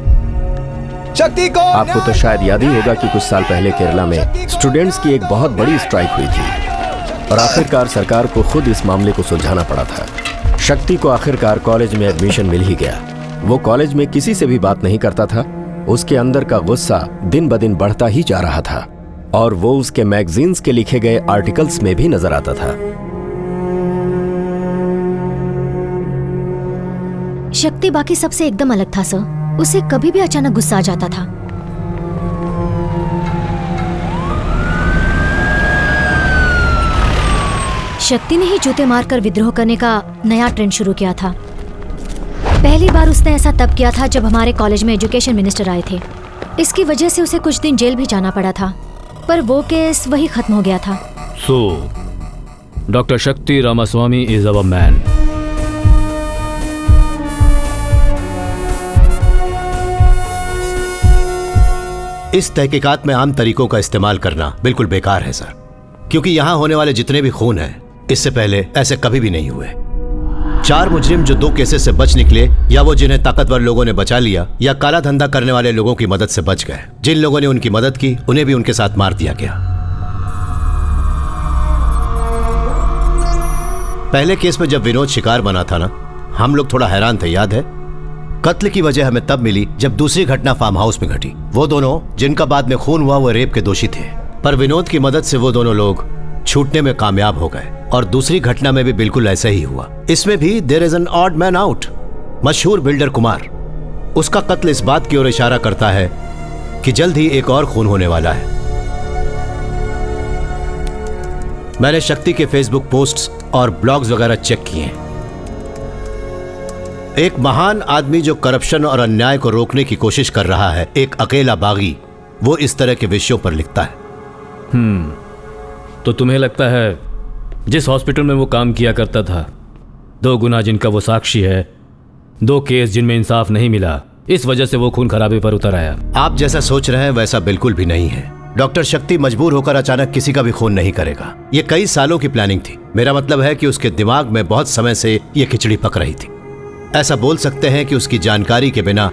शक्ति को आपको तो शायद याद ही होगा कि कुछ साल पहले केरला में स्टूडेंट्स की एक बहुत बड़ी स्ट्राइक हुई थी और आखिरकार सरकार को खुद इस मामले को सुलझाना पड़ा था। शक्ति को आखिरकार कॉलेज में एडमिशन मिल ही गया। वो कॉलेज में किसी से भी बात नहीं करता था। उसके अंदर का गुस्सा दिन ब दिन बढ़ता ही जा रहा था और वो उसके मैगजीन्स के लिखे गए आर्टिकल्स में भी नजर आता था। शक्ति बाकी सबसे एकदम अलग था सर। उसे कभी भी अचानक गुस्सा आ जाता था। शक्ति ने ही जूते मारकर विद्रोह करने का नया ट्रेंड शुरू किया था। पहली बार उसने ऐसा तब किया था जब हमारे कॉलेज में एजुकेशन मिनिस्टर आए थे। इसकी वजह से उसे कुछ दिन जेल भी जाना पड़ा था, पर वो केस वही खत्म हो गया था। सो डॉक्टर शक्ति रामास्वामी इज अवर मैन। इस तहकीकात में आम तरीकों का इस्तेमाल करना बिल्कुल बेकार है सर, क्योंकि यहां होने वाले जितने भी खून हैं, इससे पहले ऐसे कभी भी नहीं हुए। 4 मुजरिम जो 2 केसेस से बच निकले, या वो जिन्हें ताकतवर लोगों ने बचा लिया, या काला धंधा करने वाले लोगों की मदद से बच गए। जिन लोगों ने उनकी मदद की, उन्हें भी उनके साथ मार दिया गया। पहले केस में जब विनोद शिकार बना था ना, हम लोग थोड़ा हैरान थे, याद है? कत्ल की वजह हमें तब मिली जब दूसरी घटना फार्म हाउस में घटी। वो दोनों जिनका बाद में खून हुआ, वो रेप के दोषी थे, पर विनोद की मदद से वो दोनों लोग छूटने में कामयाब हो गए। और दूसरी घटना में भी बिल्कुल ऐसा ही हुआ। इसमें भी there is an odd man out. मशहूर बिल्डर कुमार, उसका कत्ल इस बात की ओर इशारा करता है कि जल्द ही एक और खून होने वाला है। मैंने शक्ति के फेसबुक पोस्ट्स और ब्लॉग्स वगैरह चेक किए। एक महान आदमी जो करप्शन और अन्याय को रोकने की कोशिश कर रहा है, एक अकेला बागी, वो इस तरह के विषयों पर लिखता है। तो तुम्हें लगता है जिस हॉस्पिटल में वो काम किया करता था, 2 गुना जिनका वो साक्षी है, 2 केस जिनमें इंसाफ नहीं मिला, इस वजह से वो खून खराबे पर उतर आया? आप जैसा सोच रहे हैं वैसा बिल्कुल भी नहीं है। डॉक्टर शक्ति मजबूर होकर अचानक किसी का भी खून नहीं करेगा। ये कई सालों की प्लानिंग थी। मेरा मतलब है कि उसके दिमाग में बहुत समय से ये खिचड़ी पक रही थी। ऐसा बोल सकते हैं कि उसकी जानकारी के बिना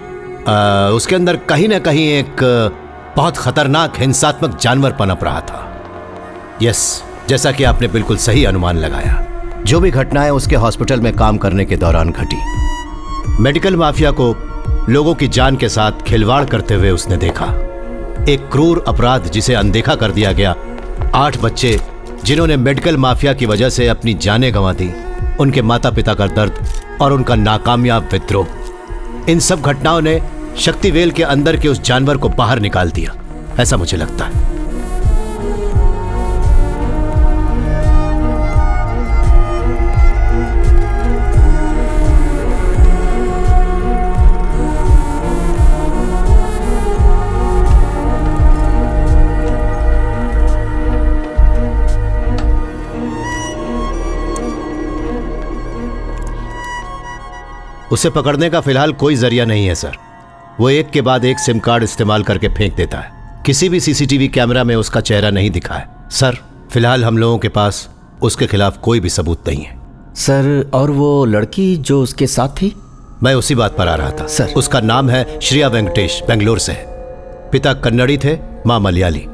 उसके अंदर कहीं ना कहीं एक बहुत खतरनाक हिंसात्मक जानवर पनप रहा था। यस, जैसा कि आपने बिल्कुल सही अनुमान लगाया। जो भी घटनाएं उसके हॉस्पिटल में काम करने के दौरान घटी, मेडिकल माफिया को लोगों की जान के साथ खिलवाड़ करते हुए उसने देखा। एक क्रूर अपराध जिसे अनदेखा कर दिया गया, 8 बच्चे जिन्होंने मेडिकल माफिया की वजह से अपनी जानें गंवा दी, उनके माता पिता का दर्द और उनका नाकामयाब विद्रोह, इन सब घटनाओं ने शक्तिवेल के अंदर के उस जानवर को बाहर निकाल दिया, ऐसा मुझे लगता है। उसे पकड़ने का फिलहाल कोई जरिया नहीं है सर। वो एक के बाद एक सिम कार्ड इस्तेमाल करके फेंक देता है। किसी भी सीसीटीवी कैमरा में उसका चेहरा नहीं दिखा है सर। फिलहाल हम लोगों के पास उसके खिलाफ कोई भी सबूत नहीं है सर। और वो लड़की जो उसके साथ थी? मैं उसी बात पर आ रहा था सर। उसका नाम है श्रेया वेंकटेश, बेंगलोर से है। पिता कन्नड़ी थे, माँ मलयाली।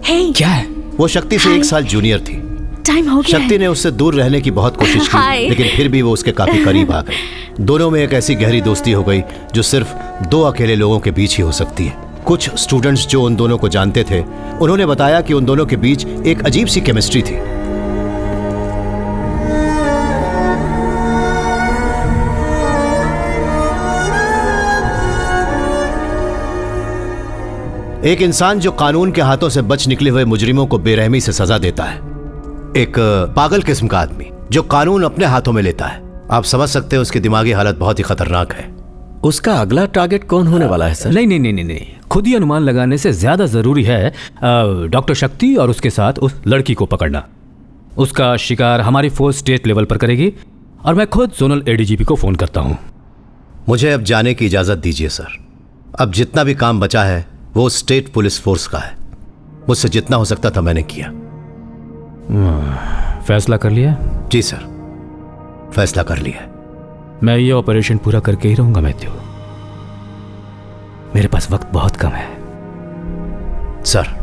क्या है? वो शक्ति से 1 साल जूनियर थी। टाइम हो गया शक्ति ने उससे दूर रहने की बहुत कोशिश की, लेकिन फिर भी वो उसके काफी करीब आ गई। दोनों में एक ऐसी गहरी दोस्ती हो गई जो सिर्फ 2 अकेले लोगों के बीच ही हो सकती है। कुछ स्टूडेंट्स जो उन दोनों को जानते थे, उन्होंने बताया कि उन दोनों के बीच एक अजीब सी केमिस्ट्री थी। एक इंसान जो कानून के हाथों से बच निकले हुए मुजरिमों को बेरहमी से सजा देता है, एक पागल किस्म का आदमी जो कानून अपने हाथों में लेता है। आप समझ सकते हैं उसकी दिमागी हालत बहुत ही खतरनाक है। उसका अगला टारगेट कौन होने वाला है सर? नहीं, खुद ही अनुमान लगाने से ज्यादा जरूरी है डॉक्टर शक्ति और उसके साथ उस लड़की को पकड़ना। उसका शिकार हमारी फोर्स स्टेट लेवल पर करेगी और मैं खुद जोनल एडीजीपी को फोन करता हूँ। मुझे अब जाने की इजाजत दीजिए सर। अब जितना भी काम बचा है वो स्टेट पुलिस फोर्स का है। मुझसे जितना हो सकता था मैंने किया। फैसला कर लिया? जी सर, फैसला कर लिया। मैं ये ऑपरेशन पूरा करके ही रहूंगा मैथ्यू। मेरे पास वक्त बहुत कम है। सर।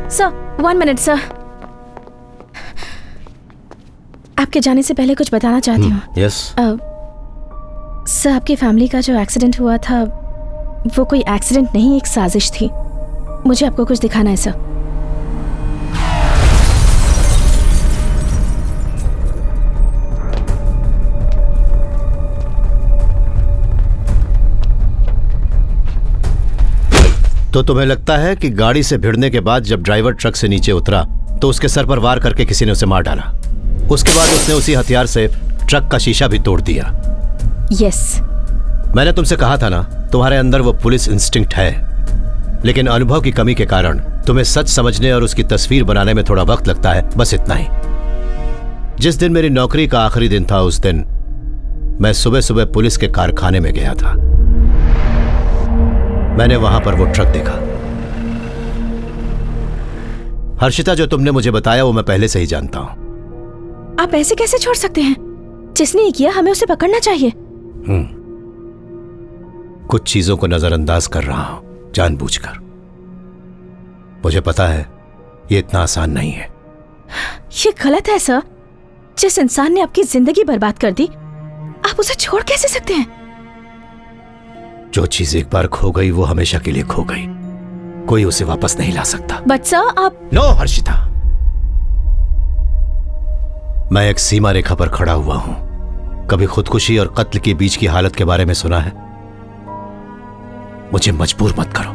Sir 1 minute sir. आपके जाने से पहले कुछ बताना चाहती हूँ। यस सर, आपकी फैमिली का जो एक्सीडेंट हुआ था वो कोई एक्सीडेंट नहीं, एक साजिश थी। मुझे आपको कुछ दिखाना है सर। तो तुम्हें लगता है कि गाड़ी से भिड़ने के बाद जब ड्राइवर ट्रक से नीचे उतरा तो उसके सर पर वार करके किसी ने उसे मार डाला? उसके बाद उसने उसी हथियार से ट्रक का शीशा भी तोड़ दिया। यस। मैंने तुमसे कहा था ना, तुम्हारे अंदर वो पुलिस इंस्टिंक्ट है, लेकिन अनुभव की कमी के कारण तुम्हें सच समझने और उसकी तस्वीर बनाने में थोड़ा वक्त लगता है, बस इतना ही। जिस दिन मेरी नौकरी का आखिरी दिन था उस दिन मैं सुबह सुबह पुलिस के कारखाने में गया था। मैंने वहां पर वो ट्रक देखा। हर्षिता, जो तुमने मुझे बताया वो मैं पहले से ही जानता हूं। आप ऐसे कैसे छोड़ सकते हैं? जिसने ये किया हमें उसे पकड़ना चाहिए। कुछ चीजों को नजरअंदाज कर रहा हूं जानबूझकर। मुझे पता है ये इतना आसान नहीं है। ये गलत है सर। जिस इंसान ने आपकी जिंदगी बर्बाद कर दी, आप उसे छोड़ कैसे सकते हैं? जो चीज एक बार खो गई वो हमेशा के लिए खो गई, कोई उसे वापस नहीं ला सकता। बट सर आप। नो हर्षिता, मैं एक सीमा रेखा पर खड़ा हुआ हूं। कभी खुदकुशी और कत्ल के बीच की हालत के बारे में सुना है? मुझे मजबूर मत करो,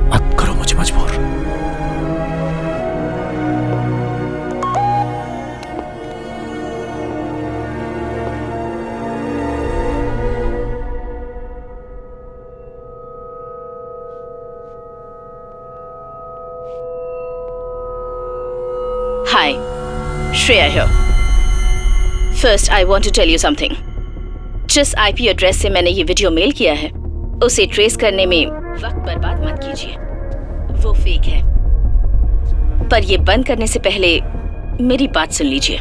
मत करो मुझे मजबूर। Hi, Shreya here. First, I want to tell you something. जिस IP एड्रेस से मैंने ये वीडियो मेल किया है, उसे ट्रेस करने में वक्त बर्बाद मत कीजिए। वो फेक है। पर ये बंद करने से पहले मेरी बात सुन लीजिए।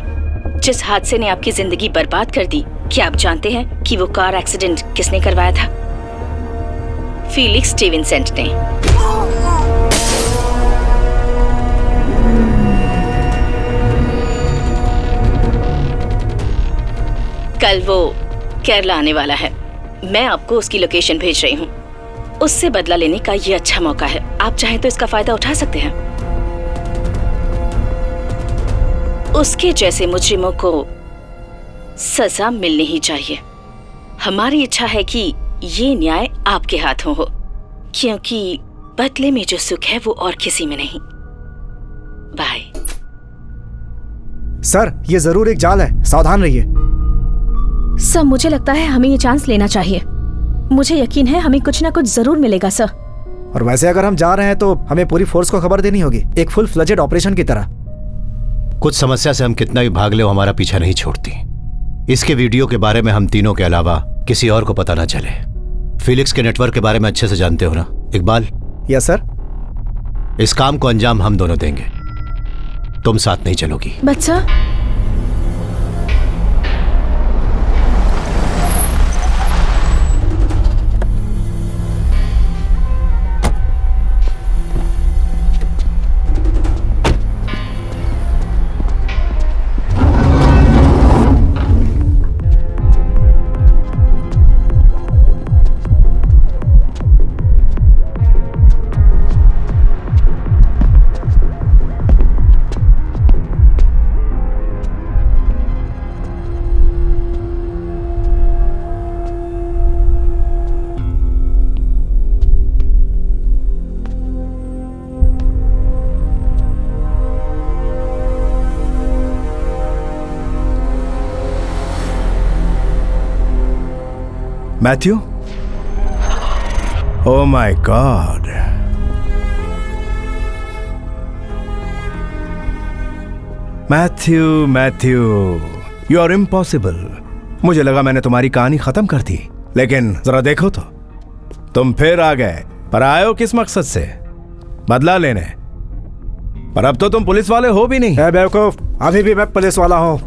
जिस हादसे ने आपकी जिंदगी बर्बाद कर दी, क्या आप जानते हैं कि वो कार एक्सीडेंट किसने करवाया था? फीलिक्स स्टीवेंसेंट ने। कल वो केरला आने वाला है। मैं आपको उसकी लोकेशन भेज रही हूँ। उससे बदला लेने का ये अच्छा मौका है। आप चाहें तो इसका फायदा उठा सकते हैं। उसके जैसे मुजरिमों को सजा मिलनी ही चाहिए। हमारी इच्छा है कि ये न्याय आपके हाथों हो, क्योंकि बदले में जो सुख है वो और किसी में नहीं। बाय। सर, ये जरूर एक जाल है, सावधान रहिए। सर, मुझे लगता है हमें ये चांस लेना चाहिए। मुझे यकीन है हमें कुछ ना कुछ जरूर मिलेगा सर। और वैसे अगर हम जा रहे हैं तो हमें पूरी फोर्स को खबर देनी होगी, एक फुल फ्लेजेड ऑपरेशन की तरह। कुछ समस्या से हम कितना भी भाग ले, वो हमारा पीछा नहीं छोड़ती। इसके वीडियो के बारे में हम तीनों के अलावा किसी और को पता ना चले। फिलिक्स के नेटवर्क के बारे में अच्छे से जानते हो ना इकबाल? Yes sir. इस काम को अंजाम हम दोनों देंगे, तुम साथ नहीं चलोगी। बच्चा, Matthew? Oh my God, Matthew, you are impossible. मुझे लगा मैंने तुम्हारी कहानी खत्म कर दी, लेकिन जरा देखो तो, तुम फिर आ गए। पर आए हो किस मकसद से? बदला लेने। पर अब तो तुम पुलिस वाले हो भी नहीं। बेवकूफ, अभी भी मैं पुलिस वाला हूं।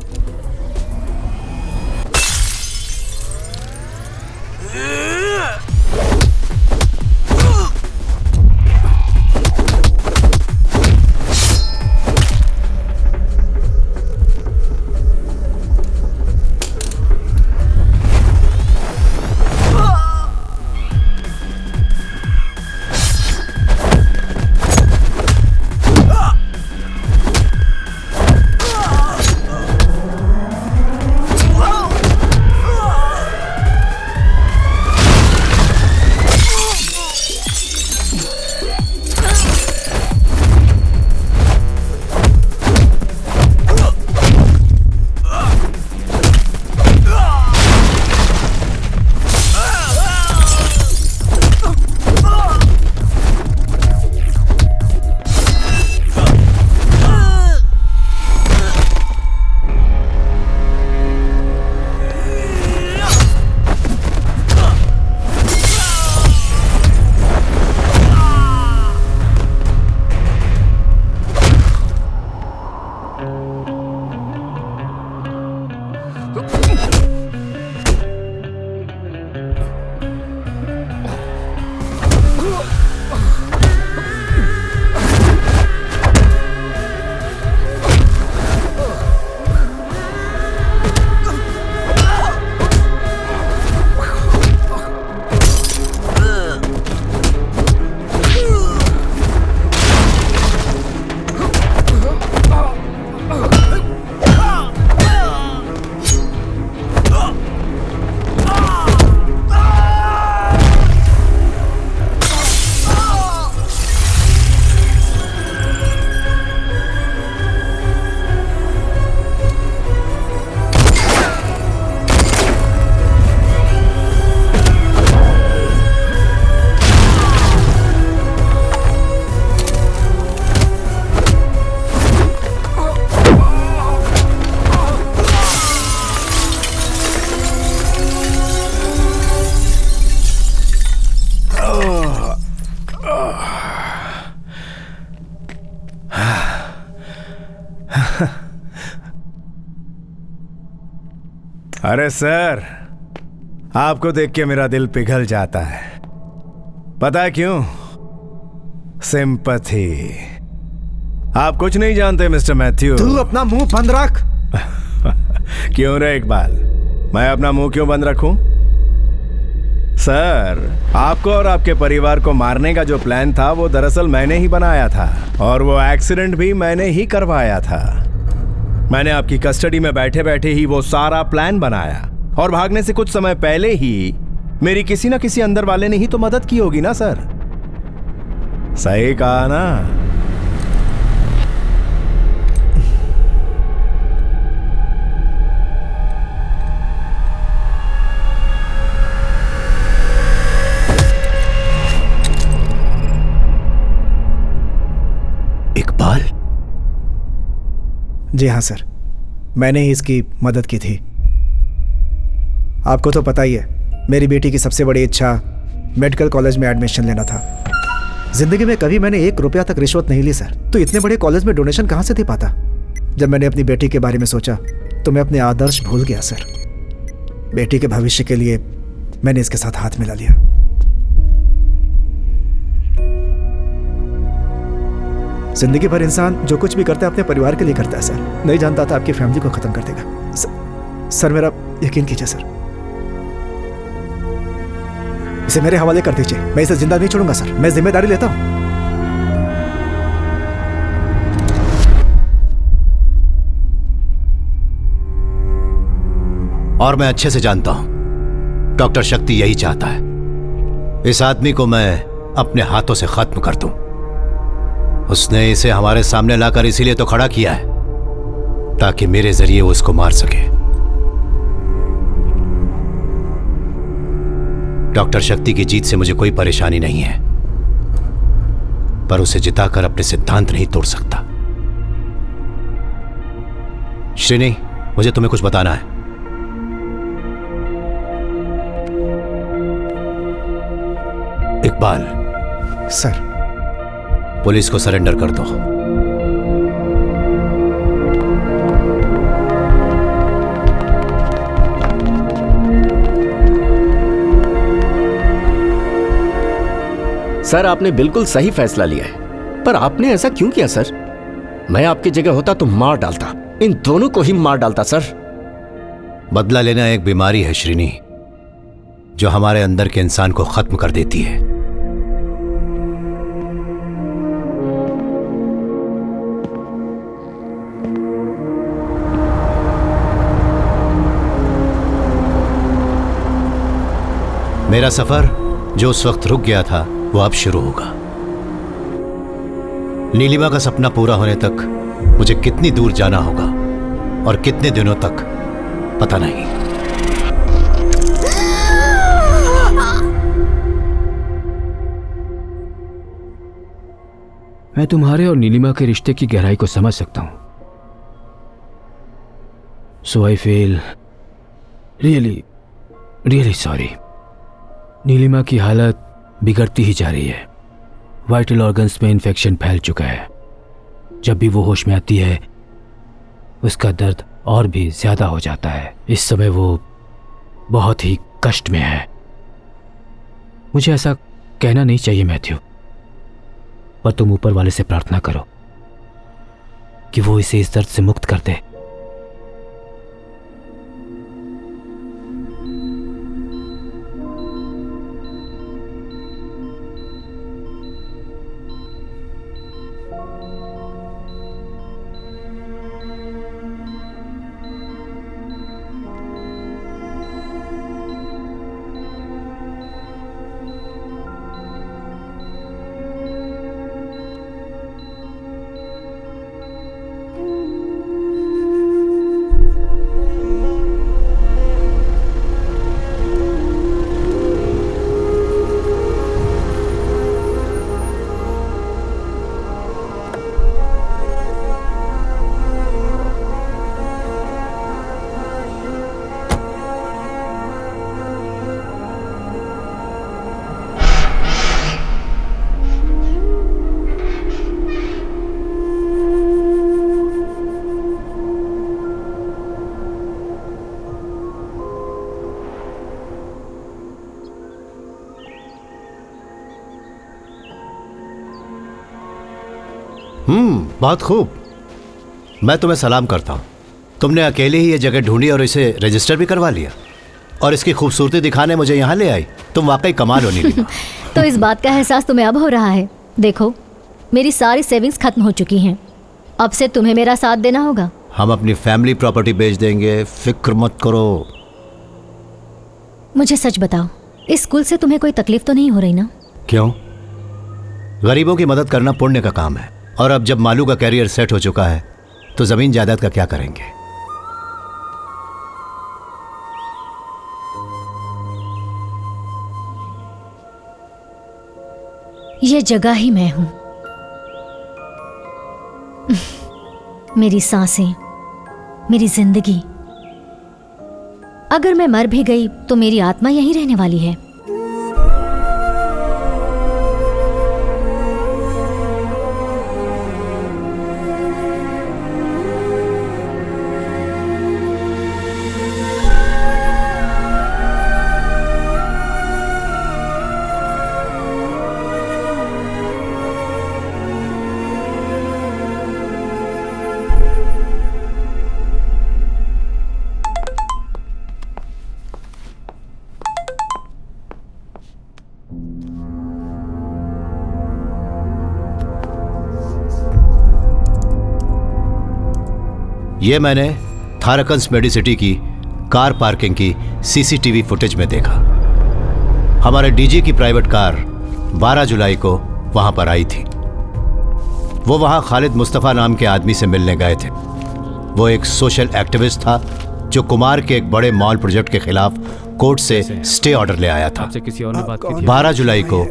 अरे सर, आपको देख के मेरा दिल पिघल जाता है। पता है क्यों? सिंपैथी। आप कुछ नहीं जानते मिस्टर मैथ्यू। तू अपना मुंह बंद रख। क्यों रे इकबाल, मैं अपना मुंह क्यों बंद रखूं? सर, आपको और आपके परिवार को मारने का जो प्लान था वो दरअसल मैंने ही बनाया था, और वो एक्सीडेंट भी मैंने ही करवाया था। मैंने आपकी कस्टडी में बैठे बैठे ही वो सारा प्लान बनाया, और भागने से कुछ समय पहले ही मेरी किसी ना किसी अंदर वाले ने ही तो मदद की होगी ना सर। सही कहा ना? इकबाल? जी हाँ सर, मैंने ही इसकी मदद की थी। आपको तो पता ही है, मेरी बेटी की सबसे बड़ी इच्छा मेडिकल कॉलेज में एडमिशन लेना था। जिंदगी में कभी मैंने 1 रुपया तक रिश्वत नहीं ली सर, तो इतने बड़े कॉलेज में डोनेशन कहाँ से दे पाता। जब मैंने अपनी बेटी के बारे में सोचा तो मैं अपने आदर्श भूल गया सर। बेटी के भविष्य के लिए मैंने इसके साथ हाथ मिला लिया। जिंदगी भर इंसान जो कुछ भी करता है अपने परिवार के लिए करता है सर। नहीं जानता था आपकी फैमिली को खत्म कर देगा। सर मेरा यकीन कीजिए सर, इसे मेरे हवाले कर दीजिए। मैं इसे जिंदा नहीं छोड़ूंगा सर, मैं जिम्मेदारी लेता हूं। और मैं अच्छे से जानता हूं डॉक्टर शक्ति यही चाहता है, इस आदमी को मैं अपने हाथों से खत्म कर दूं। उसने इसे हमारे सामने लाकर इसीलिए तो खड़ा किया है ताकि मेरे जरिए वो इसको मार सके। डॉक्टर शक्ति की जीत से मुझे कोई परेशानी नहीं है, पर उसे जिताकर अपने सिद्धांत नहीं तोड़ सकता। श्रीनी, मुझे तुम्हें कुछ बताना है। इकबाल। सर। पुलिस को सरेंडर कर दो। सर, आपने बिल्कुल सही फैसला लिया है, पर आपने ऐसा क्यों किया सर? मैं आपकी जगह होता तो मार डालता, इन दोनों को ही मार डालता सर। बदला लेना एक बीमारी है श्रीनी, जो हमारे अंदर के इंसान को खत्म कर देती है। मेरा सफर जो उस वक्त रुक गया था वो अब शुरू होगा। नीलिमा का सपना पूरा होने तक मुझे कितनी दूर जाना होगा और कितने दिनों तक पता नहीं। मैं तुम्हारे और नीलिमा के रिश्ते की गहराई को समझ सकता हूं। So I feel really sorry. Neelima की हालत बिगड़ती ही जा रही है। वाइटल ऑर्गन्स में इन्फेक्शन फैल चुका है। जब भी वो होश में आती है उसका दर्द और भी ज्यादा हो जाता है। इस समय वो बहुत ही कष्ट में है। मुझे ऐसा कहना नहीं चाहिए मैथ्यू, पर तुम ऊपर वाले से प्रार्थना करो कि वो इसे इस दर्द से मुक्त कर दे। बहुत खूब। मैं तुम्हें सलाम करता हूँ। तुमने अकेले ही ये जगह ढूंढी और इसे रजिस्टर भी करवा लिया और इसकी खूबसूरती दिखाने मुझे यहाँ ले आई। तुम वाकई कमाल हो नीलिमा। तो इस बात का एहसास तुम्हें अब हो रहा है। देखो, मेरी सारी सेविंग्स खत्म हो चुकी हैं। अब से तुम्हें मेरा साथ देना होगा। हम अपनी फैमिली प्रॉपर्टी बेच देंगे, फिक्र मत करो। मुझे सच बताओ, इस स्कूल से तुम्हें कोई तकलीफ तो नहीं हो रही ना? क्यों? गरीबों की मदद करना पुण्य का काम है। और अब जब मालू का कैरियर सेट हो चुका है तो जमीन जायदाद का क्या करेंगे? ये जगह ही मैं हूं। मेरी सांसें, मेरी जिंदगी। अगर मैं मर भी गई तो मेरी आत्मा यहीं रहने वाली है। ये मैंने थारकन्स मेडिसिटी की कार पार्किंग की सीसीटीवी फुटेज में देखा। हमारे डीजी की प्राइवेट कार 12 जुलाई को वहां पर आई थी। वो वहां खालिद मुस्तफ़ा नाम के आदमी से मिलने गए थे। वो एक सोशल एक्टिविस्ट था जो कुमार के एक बड़े मॉल प्रोजेक्ट के खिलाफ कोर्ट से स्टे ऑर्डर ले आया था। 12 जुलाई को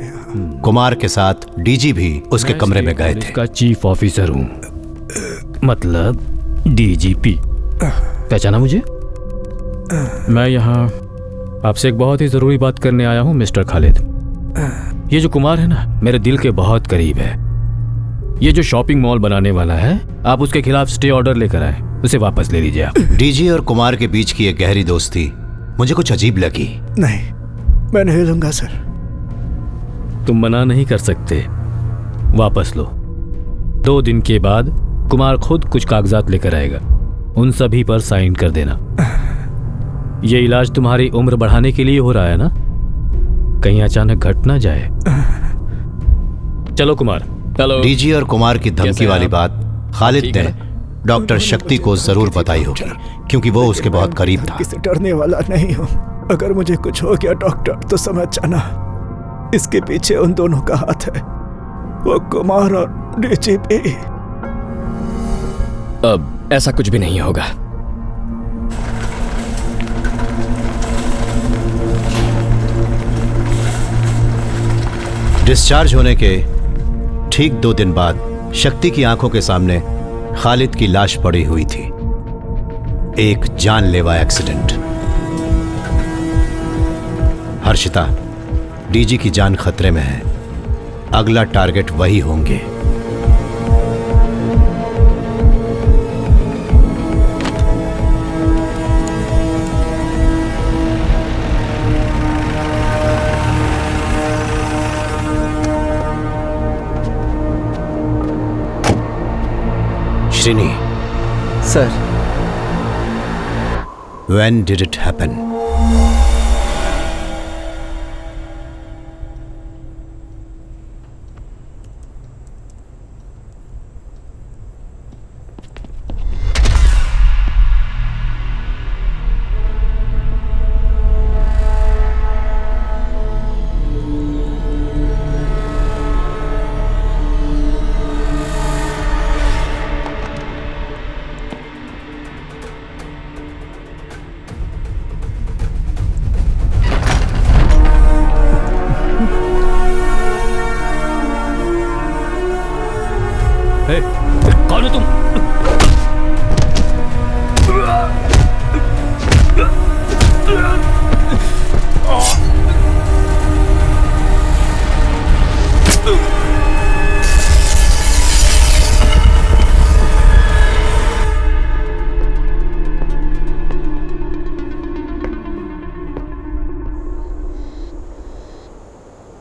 कुमार के साथ डीजी भी उसके कमरे में गए थे। इसका चीफ ऑफिसर हूँ, मतलब डीजीपी। पहचाना मुझे? मैं यहाँ आपसे एक बहुत ही जरूरी बात करने आया हूँ मिस्टर खालिद। ये जो कुमार है ना, मेरे दिल के बहुत करीब है। ये जो शॉपिंग मॉल बनाने वाला है, आप उसके खिलाफ स्टे ऑर्डर लेकर आए, उसे वापस ले लीजिए आप। डीजी और कुमार के बीच की एक गहरी दोस्ती मुझे कुछ अजीब लगी। नहीं, मैं नहीं लूंगा सर। तुम मना नहीं कर सकते, वापस लो। 2 दिन के बाद कुमार खुद कुछ कागजात लेकर आएगा, उन सभी पर साइन कर देना। ये इलाज तुम्हारी उम्र बढ़ाने के लिए हो रहा है ना, कहीं अचानक घट ना जाए। चलो कुमार। चलो। डीजी और कुमार की धमकी वाली बात खालिद ने डॉक्टर शक्ति को जरूर बताई होगी, क्योंकि वो उसके बहुत करीब था। किसी डरने वाला नहीं हूँ। अगर मुझे कुछ हो गया डॉक्टर तो समझ जाना, इसके पीछे उन दोनों का हाथ है, वो कुमार और डीजीपी। अब ऐसा कुछ भी नहीं होगा। डिस्चार्ज होने के ठीक 2 दिन बाद शक्ति की आंखों के सामने खालिद की लाश पड़ी हुई थी। एक जानलेवा एक्सीडेंट। हर्षिता, डीजी की जान खतरे में है। अगला टारगेट वही होंगे। Srini. Sir. When did it happen? कौन हो तुम?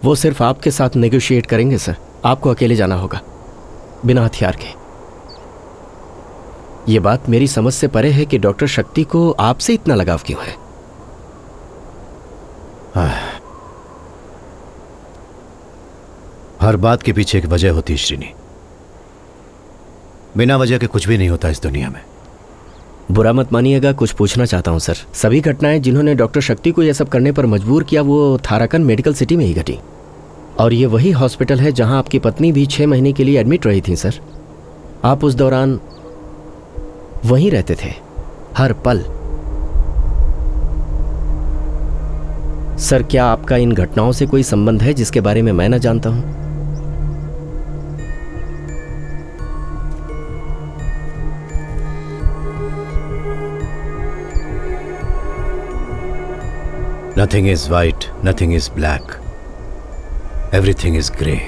वो सिर्फ आपके साथ नेगोशिएट करेंगे सर, आपको अकेले जाना होगा। बिना हथियार के। ये बात मेरी समझ से परे है कि डॉक्टर शक्ति को आपसे इतना लगाव क्यों है। हर बात के पीछे एक वजह होती है श्रीनी। बिना वजह के कुछ भी नहीं होता इस दुनिया में। बुरा मत मानिएगा, कुछ पूछना चाहता हूं सर। सभी घटनाएं जिन्होंने डॉक्टर शक्ति को यह सब करने पर मजबूर किया वो थाराकन मेडिकल सिटी में ही घटी, और ये वही हॉस्पिटल है जहां आपकी पत्नी भी 6 महीने के लिए एडमिट रही थी सर। आप उस दौरान वहीं रहते थे हर पल। सर, क्या आपका इन घटनाओं से कोई संबंध है जिसके बारे में मैं न जानता हूं? Nothing is white, nothing is black. Everything is grey.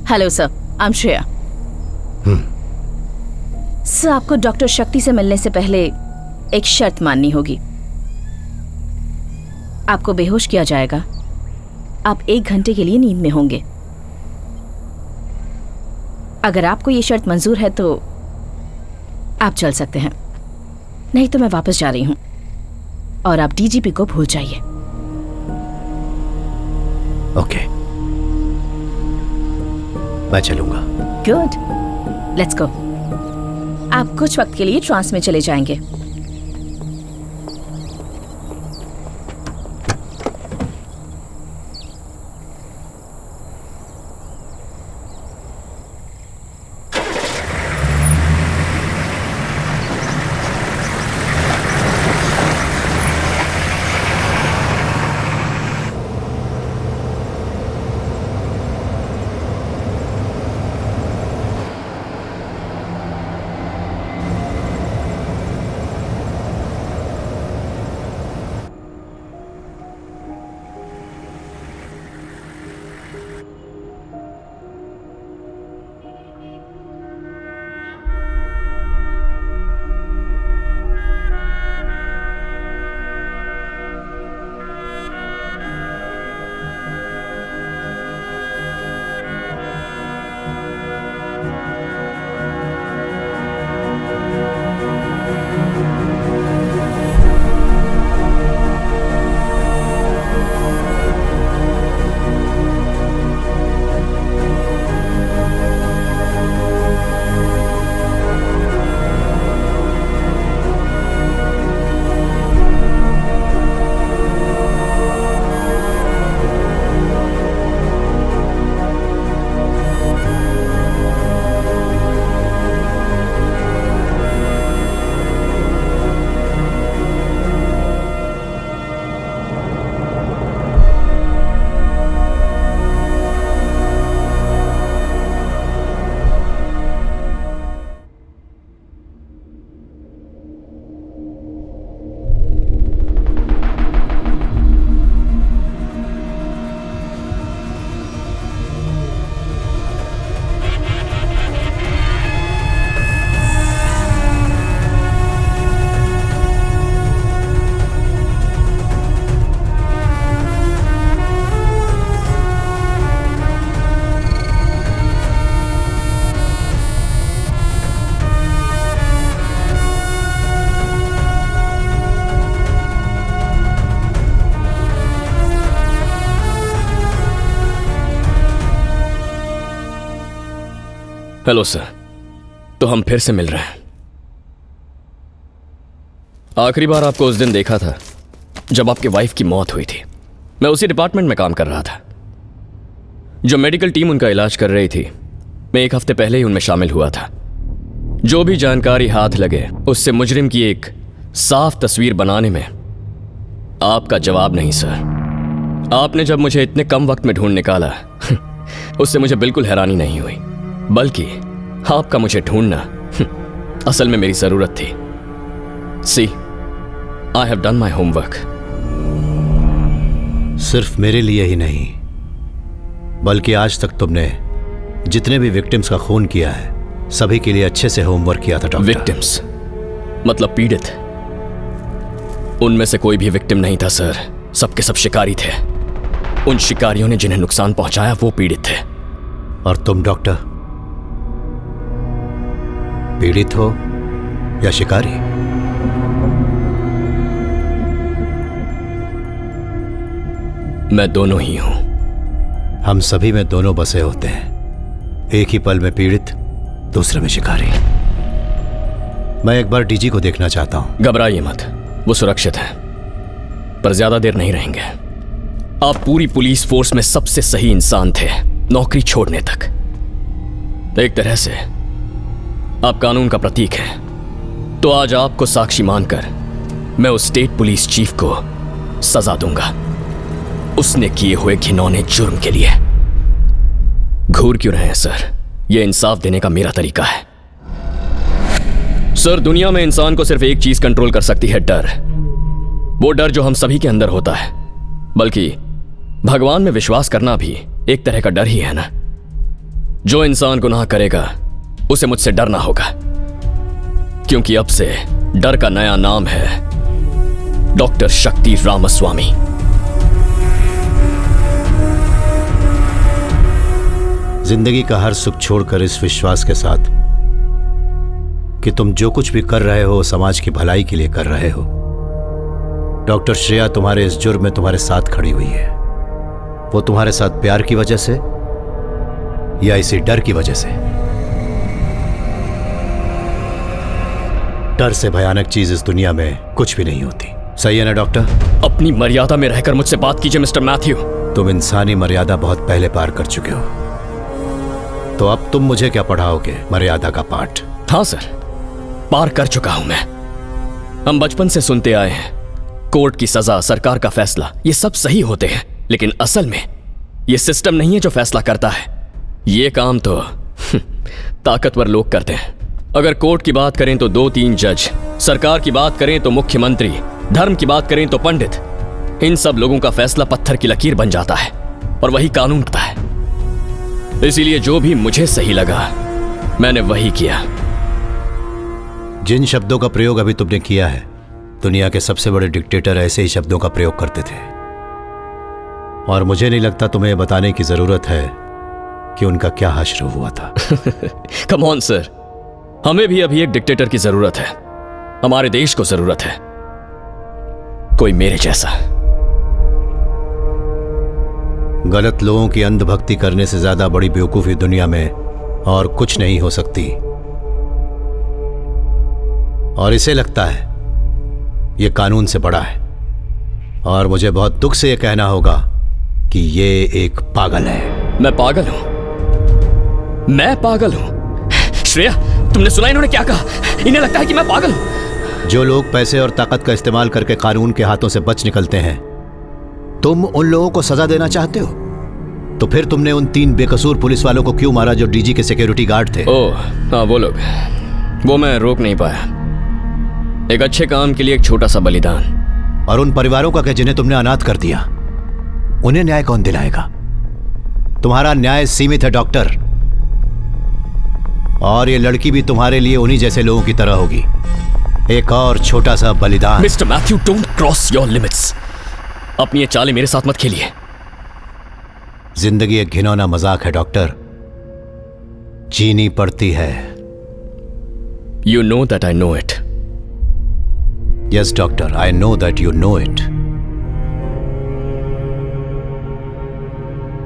Hello sir, I am Shreya. Sir, आपको डॉक्टर शक्ति से मिलने से पहले एक शर्त माननी होगी। आपको बेहोश किया जाएगा। आप 1 घंटे के लिए नींद में होंगे। अगर आपको ये शर्त मंजूर है तो आप चल सकते हैं, नहीं तो मैं वापस जा रही हूं और आप डीजीपी को भूल जाइए। ओके, मैं चलूंगा। Good, let's go. आप कुछ वक्त के लिए ट्रांस में चले जाएंगे। हेलो सर, तो हम फिर से मिल रहे हैं। आखिरी बार आपको उस दिन देखा था जब आपकी वाइफ की मौत हुई थी। मैं उसी डिपार्टमेंट में काम कर रहा था। जो मेडिकल टीम उनका इलाज कर रही थी, मैं 1 हफ्ते पहले ही उनमें शामिल हुआ था। जो भी जानकारी हाथ लगे उससे मुजरिम की एक साफ तस्वीर बनाने में आपका जवाब नहीं सर। आपने जब मुझे इतने कम वक्त में ढूंढ निकाला उससे मुझे बिल्कुल हैरानी नहीं हुई, बल्कि आपका मुझे ढूंढना असल में मेरी जरूरत थी। See, I have done my homework. सिर्फ मेरे लिए ही नहीं, बल्कि आज तक तुमने जितने भी विक्टिम्स का खून किया है सभी के लिए अच्छे से होमवर्क किया था डॉक्टर। विक्टिम्स मतलब पीड़ित? उनमें से कोई भी विक्टिम नहीं था सर, सबके सब शिकारी थे। उन शिकारियों ने जिन्हें नुकसान पहुंचाया वो पीड़ित थे। और तुम डॉक्टर पीड़ित हो या शिकारी? मैं दोनों ही हूं। हम सभी में दोनों बसे होते हैं, एक ही पल में पीड़ित, दूसरे में शिकारी। मैं एक बार डीजी को देखना चाहता हूं। घबराइए मत, वो सुरक्षित है, पर ज्यादा देर नहीं रहेंगे। आप पूरी पुलिस फोर्स में सबसे सही इंसान थे नौकरी छोड़ने तक। एक तरह से आप कानून का प्रतीक हैं। तो आज आपको साक्षी मानकर मैं उस स्टेट पुलिस चीफ को सजा दूंगा, उसने किए हुए घिनौने जुर्म के लिए। घूर क्यों रहे हैं सर? यह इंसाफ देने का मेरा तरीका है। सर, दुनिया में इंसान को सिर्फ एक चीज कंट्रोल कर सकती है, डर। वो डर जो हम सभी के अंदर होता है। बल्कि भगवान में विश्वास करना भी एक तरह का डर ही है ना। जो इंसान गुनाह करेगा उसे मुझसे डरना होगा, क्योंकि अब से डर का नया नाम है डॉक्टर शक्ति रामास्वामी। जिंदगी का हर सुख छोड़कर इस विश्वास के साथ कि तुम जो कुछ भी कर रहे हो समाज की भलाई के लिए कर रहे हो, डॉक्टर श्रेया तुम्हारे इस जुर्म में तुम्हारे साथ खड़ी हुई है। वो तुम्हारे साथ प्यार की वजह से या इसी डर की वजह से? डर से भयानक चीज इस दुनिया में कुछ भी नहीं होती। सही है ना डॉक्टर? अपनी मर्यादा में रहकर मुझसे बात कीजिए मिस्टर मैथ्यू। तुम इंसानी मर्यादा बहुत पहले पार कर चुके हो, तो अब तुम मुझे क्या पढ़ाओगे मर्यादा का पाठ? हाँ सर, पार कर चुका हूं मैं। हम बचपन से सुनते आए हैं, कोर्ट की सजा, सरकार का फैसला, ये सब सही होते हैं, लेकिन असल में ये सिस्टम नहीं है जो फैसला करता है। ये काम तो ताकतवर लोग करते हैं। अगर कोर्ट की बात करें तो 2-3 जज, सरकार की बात करें तो मुख्यमंत्री, धर्म की बात करें तो पंडित। इन सब लोगों का फैसला पत्थर की लकीर बन जाता है और वही कानून होता है। इसीलिए जो भी मुझे सही लगा मैंने वही किया। जिन शब्दों का प्रयोग अभी तुमने किया है, दुनिया के सबसे बड़े डिक्टेटर ऐसे ही शब्दों का प्रयोग करते थे। और मुझे नहीं लगता तुम्हें बताने की जरूरत है कि उनका क्या हश्र हुआ था। कम ऑन सर, हमें भी अभी एक डिक्टेटर की जरूरत है। हमारे देश को जरूरत है कोई मेरे जैसा। गलत लोगों की अंधभक्ति करने से ज्यादा बड़ी बेवकूफी दुनिया में और कुछ नहीं हो सकती। और इसे लगता है यह कानून से बड़ा है, और मुझे बहुत दुख से यह कहना होगा कि यह एक पागल है। मैं पागल हूं? मैं पागल हूं? श्रेया, तुमने सुना इन्होंने क्या कहा? इन्हें लगता है कि मैं पागल हूं। जो लोग पैसे और ताकत का इस्तेमाल करके कानून के हाथों से बच निकलते हैं, तुम उन लोगों को सजा देना चाहते हो? तो फिर तुमने उन 3 बेकसूर पुलिस वालों को क्यों मारा जो डीजी के सिक्योरिटी गार्ड थे? ओह हाँ, वो लोग, वो मैं रोक नहीं पाया। एक अच्छे काम के लिए एक छोटा सा बलिदान। और उन परिवारों का क्या जिन्हें तुमने अनाथ कर दिया? उन्हें न्याय कौन दिलाएगा? तुम्हारा न्याय सीमित है डॉक्टर, और ये लड़की भी तुम्हारे लिए उन्हीं जैसे लोगों की तरह होगी। एक और छोटा सा बलिदान। Mister Matthew, don't cross your limits. अपनी ये चालें मेरे साथ मत खेलिए। जिंदगी एक घिनौना मजाक है डॉक्टर, जीनी पड़ती है। You know that I know it. Yes, doctor, I know that you know it.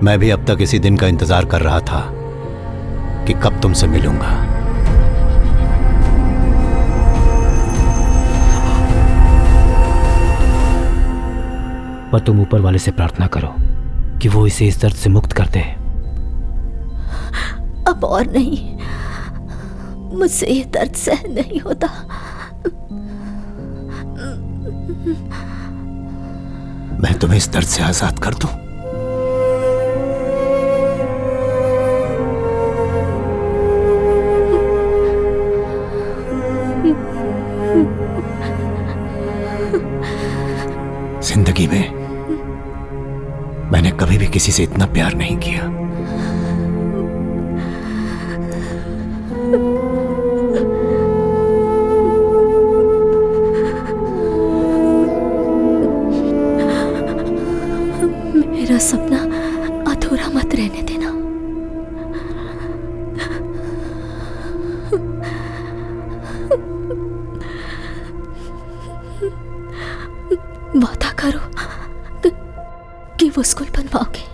मैं भी अब तक इसी दिन का इंतजार कर रहा था कि कब तुमसे मिलूंगा। पर तुम ऊपर वाले से प्रार्थना करो कि वो इसे इस दर्द से मुक्त कर दे। अब और नहीं, मुझसे ये दर्द सहन नहीं होता। मैं तुम्हें इस दर्द से आजाद कर दूं? जिंदगी में मैंने कभी भी किसी से इतना प्यार नहीं किया। मेरा सपना अधूरा मत रहने देना। वादा करो कि वो स्कूल बनवाओगे।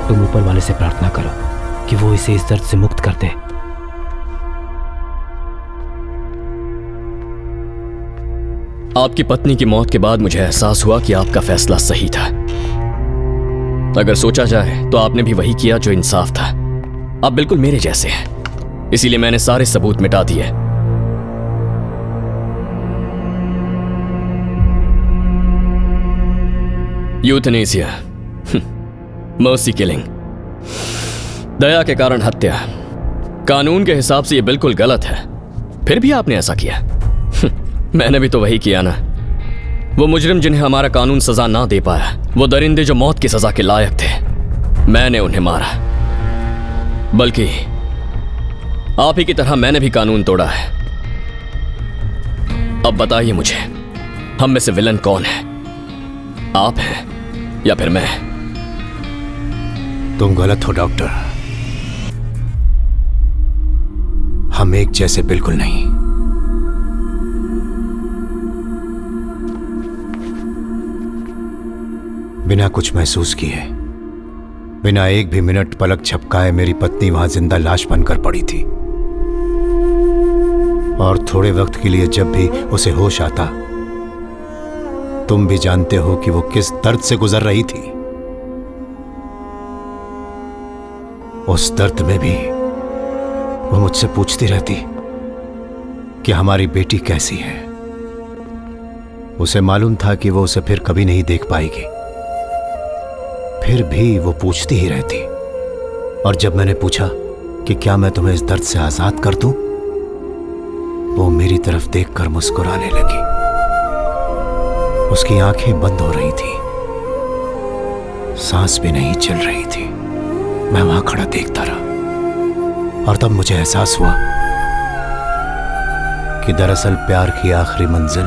तुम ऊपर वाले से प्रार्थना करो कि वो इसे इस दर्द से मुक्त कर दे। आपकी पत्नी की मौत के बाद मुझे एहसास हुआ कि आपका फैसला सही था। अगर सोचा जाए तो आपने भी वही किया जो इंसाफ था। आप बिल्कुल मेरे जैसे हैं, इसीलिए मैंने सारे सबूत मिटा दिए। यूथनेसिया, मर्सी किलिंग, दया के कारण हत्या, कानून के हिसाब से यह बिल्कुल गलत है, फिर भी आपने ऐसा किया। मैंने भी तो वही किया ना। वो मुजरिम जिन्हें हमारा कानून सजा ना दे पाया, वो दरिंदे जो मौत की सजा के लायक थे, मैंने उन्हें मारा। बल्कि आप ही की तरह मैंने भी कानून तोड़ा है। अब बताइए मुझे, हम में से विलन कौन है? आप हैं या फिर मैं? तुम गलत हो डॉक्टर। हम एक जैसे बिल्कुल नहीं। बिना कुछ महसूस किए, बिना एक भी मिनट पलक झपकाए मेरी पत्नी वहां जिंदा लाश बनकर पड़ी थी। और थोड़े वक्त के लिए जब भी उसे होश आता, तुम भी जानते हो कि वो किस दर्द से गुजर रही थी। उस दर्द में भी वो मुझसे पूछती रहती कि हमारी बेटी कैसी है। उसे मालूम था कि वो उसे फिर कभी नहीं देख पाएगी, फिर भी वो पूछती ही रहती। और जब मैंने पूछा कि क्या मैं तुम्हें इस दर्द से आजाद कर दूं, वो मेरी तरफ देखकर मुस्कुराने लगी। उसकी आंखें बंद हो रही थी, सांस भी नहीं चल रही थी। मैं वहां खड़ा देखता रहा और तब मुझे एहसास हुआ कि दरअसल प्यार की आखिरी मंजिल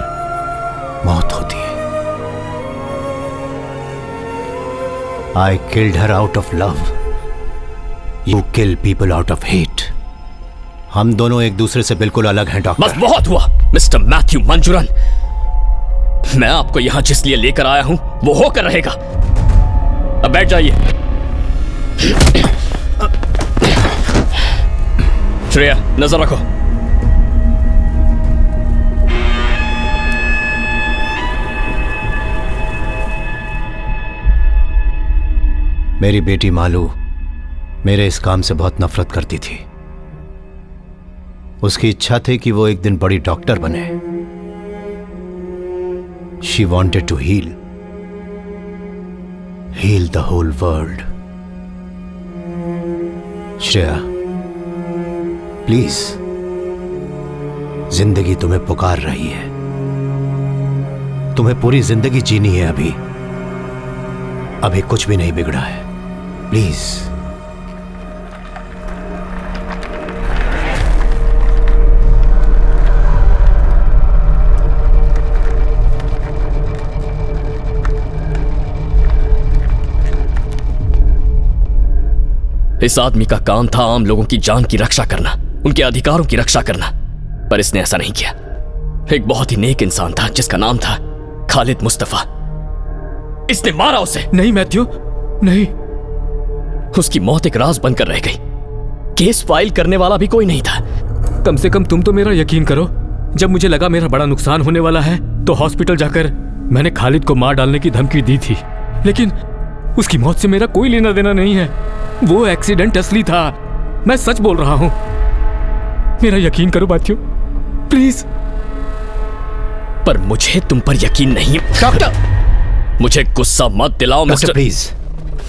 मौत होती है। I killed her out of love. You kill people out of hate. हम दोनों एक दूसरे से बिल्कुल अलग हैं डॉक्टर। बस बहुत हुआ मिस्टर मैथ्यू मंजूरन। मैं आपको यहां जिस लिए लेकर आया हूं वो होकर रहेगा। अब बैठ जाइए। श्रेया, नजर रखो। मेरी बेटी मालू मेरे इस काम से बहुत नफरत करती थी। उसकी इच्छा थी कि वो एक दिन बड़ी डॉक्टर बने, She wanted to heal the whole world. Shreya, please, जिंदगी तुम्हें पुकार रही है। तुम्हें पूरी जिंदगी जीनी है। अभी कुछ भी नहीं बिगड़ा है। प्लीज। इस आदमी का काम था आम लोगों की जान की रक्षा करना, उनके अधिकारों की रक्षा करना, पर इसने ऐसा नहीं किया। एक बहुत ही नेक इंसान था जिसका नाम था खालिद मुस्तफा। इसने मारा उसे। नहीं मैथ्यू, नहीं। उसकी मौत एक राज बनकर रह गई। केस फाइल करने वाला भी कोई नहीं था। कम से कम तुम तो मेरा यकीन करो। जब मुझे लगा मेरा बड़ा नुकसान होने वाला है तो हॉस्पिटल जाकर मैंने खालिद को मार डालने की धमकी दी थी, लेकिन उसकी मौत से मेरा कोई लेना देना नहीं है। वो एक्सीडेंट असली था। मैं सच बोल रहा हूं। मेरा यकीन करो मैथ्यू, प्लीज। पर मुझे तुम पर यकीन नहीं। डॉक्टर, मुझे गुस्सा मत दिलाओ मिस्टर। प्लीज।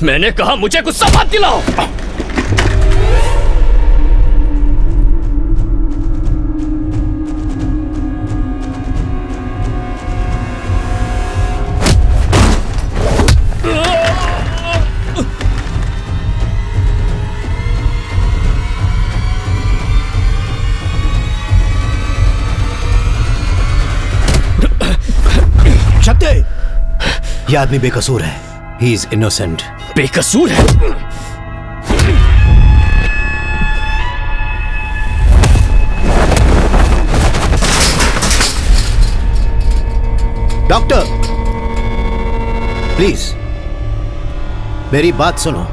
मैंने कहा मुझे गुस्सा मत दिलाओ। यह आदमी बेकसूर है। He is innocent. बेकसूर है? डॉक्टर, प्लीज मेरी बात सुनो।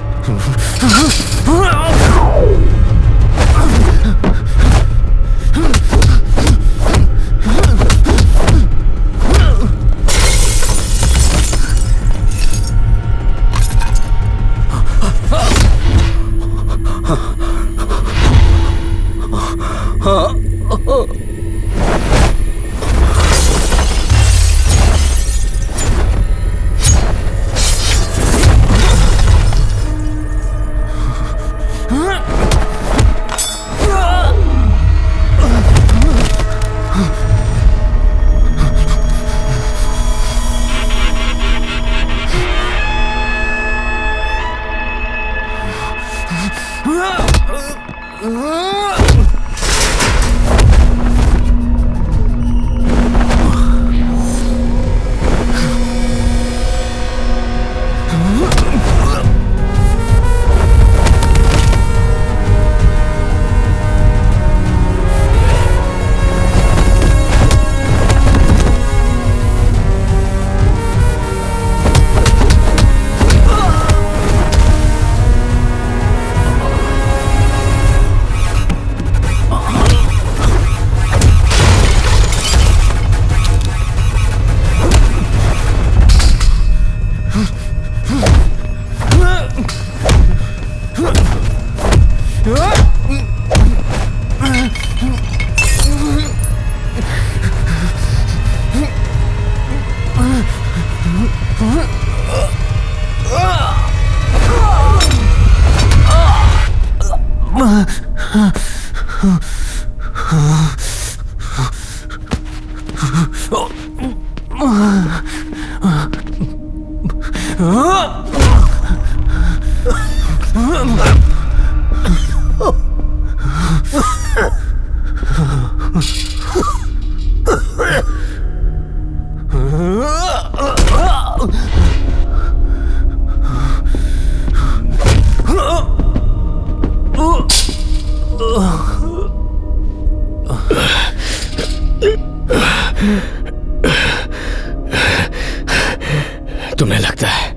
तुम्हें लगता है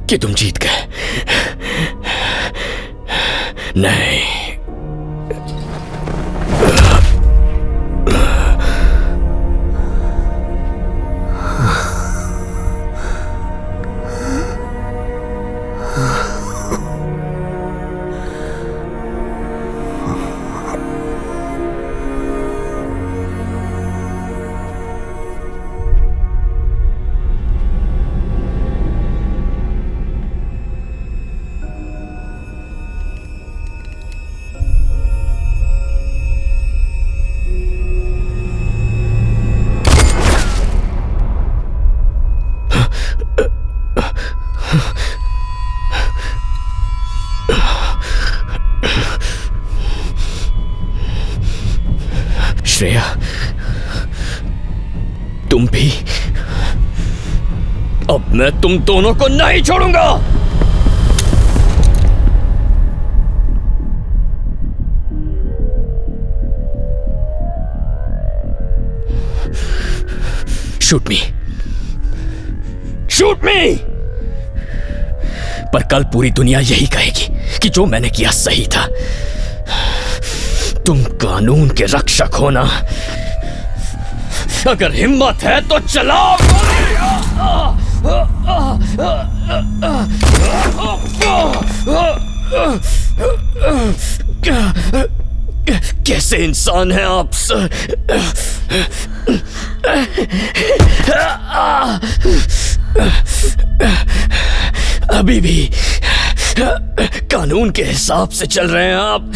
कि तुम जीत गए? नहीं। तुम भी। अब मैं तुम दोनों को नहीं छोड़ूंगा। शूट मी, शूट मी। पर कल पूरी दुनिया यही कहेगी कि जो मैंने किया सही था। तुम कानून के रक्षक हो ना? अगर हिम्मत है तो चलाओ। कैसे इंसान हैं आप सर? अभी भी कानून के हिसाब से चल रहे हैं आप।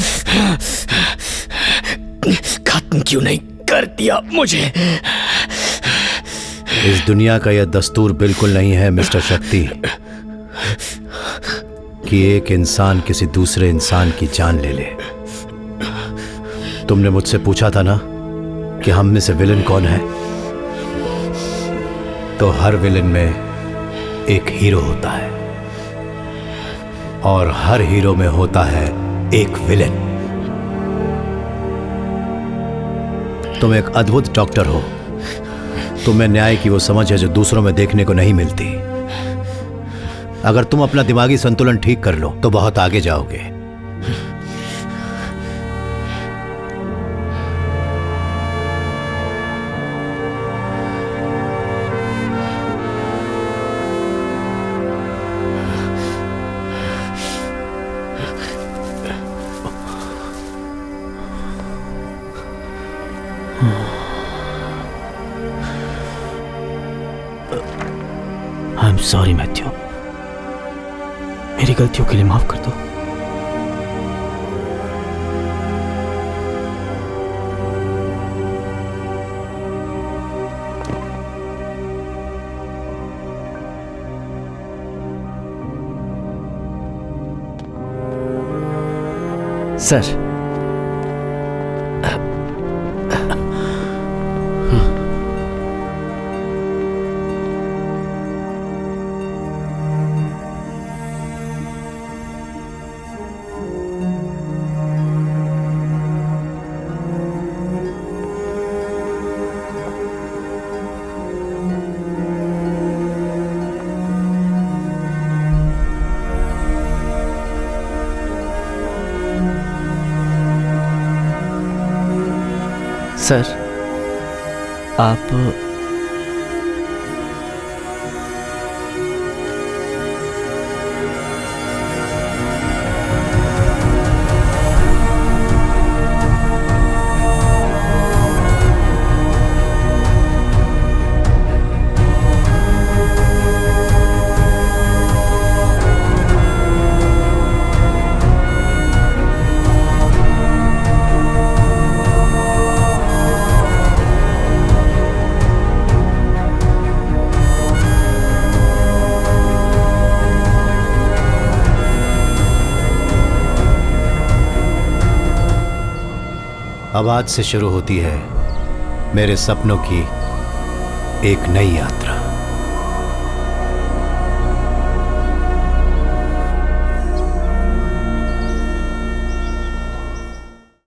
खत्म क्यों नहीं कर दिया मुझे? इस दुनिया का यह दस्तूर बिल्कुल नहीं है मिस्टर शक्ति कि एक इंसान किसी दूसरे इंसान की जान ले ले। तुमने मुझसे पूछा था ना कि हम में से विलन कौन है, तो हर विलन में एक हीरो होता है और हर हीरो में होता है एक विलन। तुम एक अद्भुत डॉक्टर हो। तुम्हें न्याय की वो समझ है जो दूसरों में देखने को नहीं मिलती। अगर तुम अपना दिमागी संतुलन ठीक कर लो तो बहुत आगे जाओगे। आई एम सॉरी मैथ्यू, मेरी गलतियों के लिए माफ कर दो। सर, सर आप अब आज से शुरू होती है मेरे सपनों की एक नई यात्रा।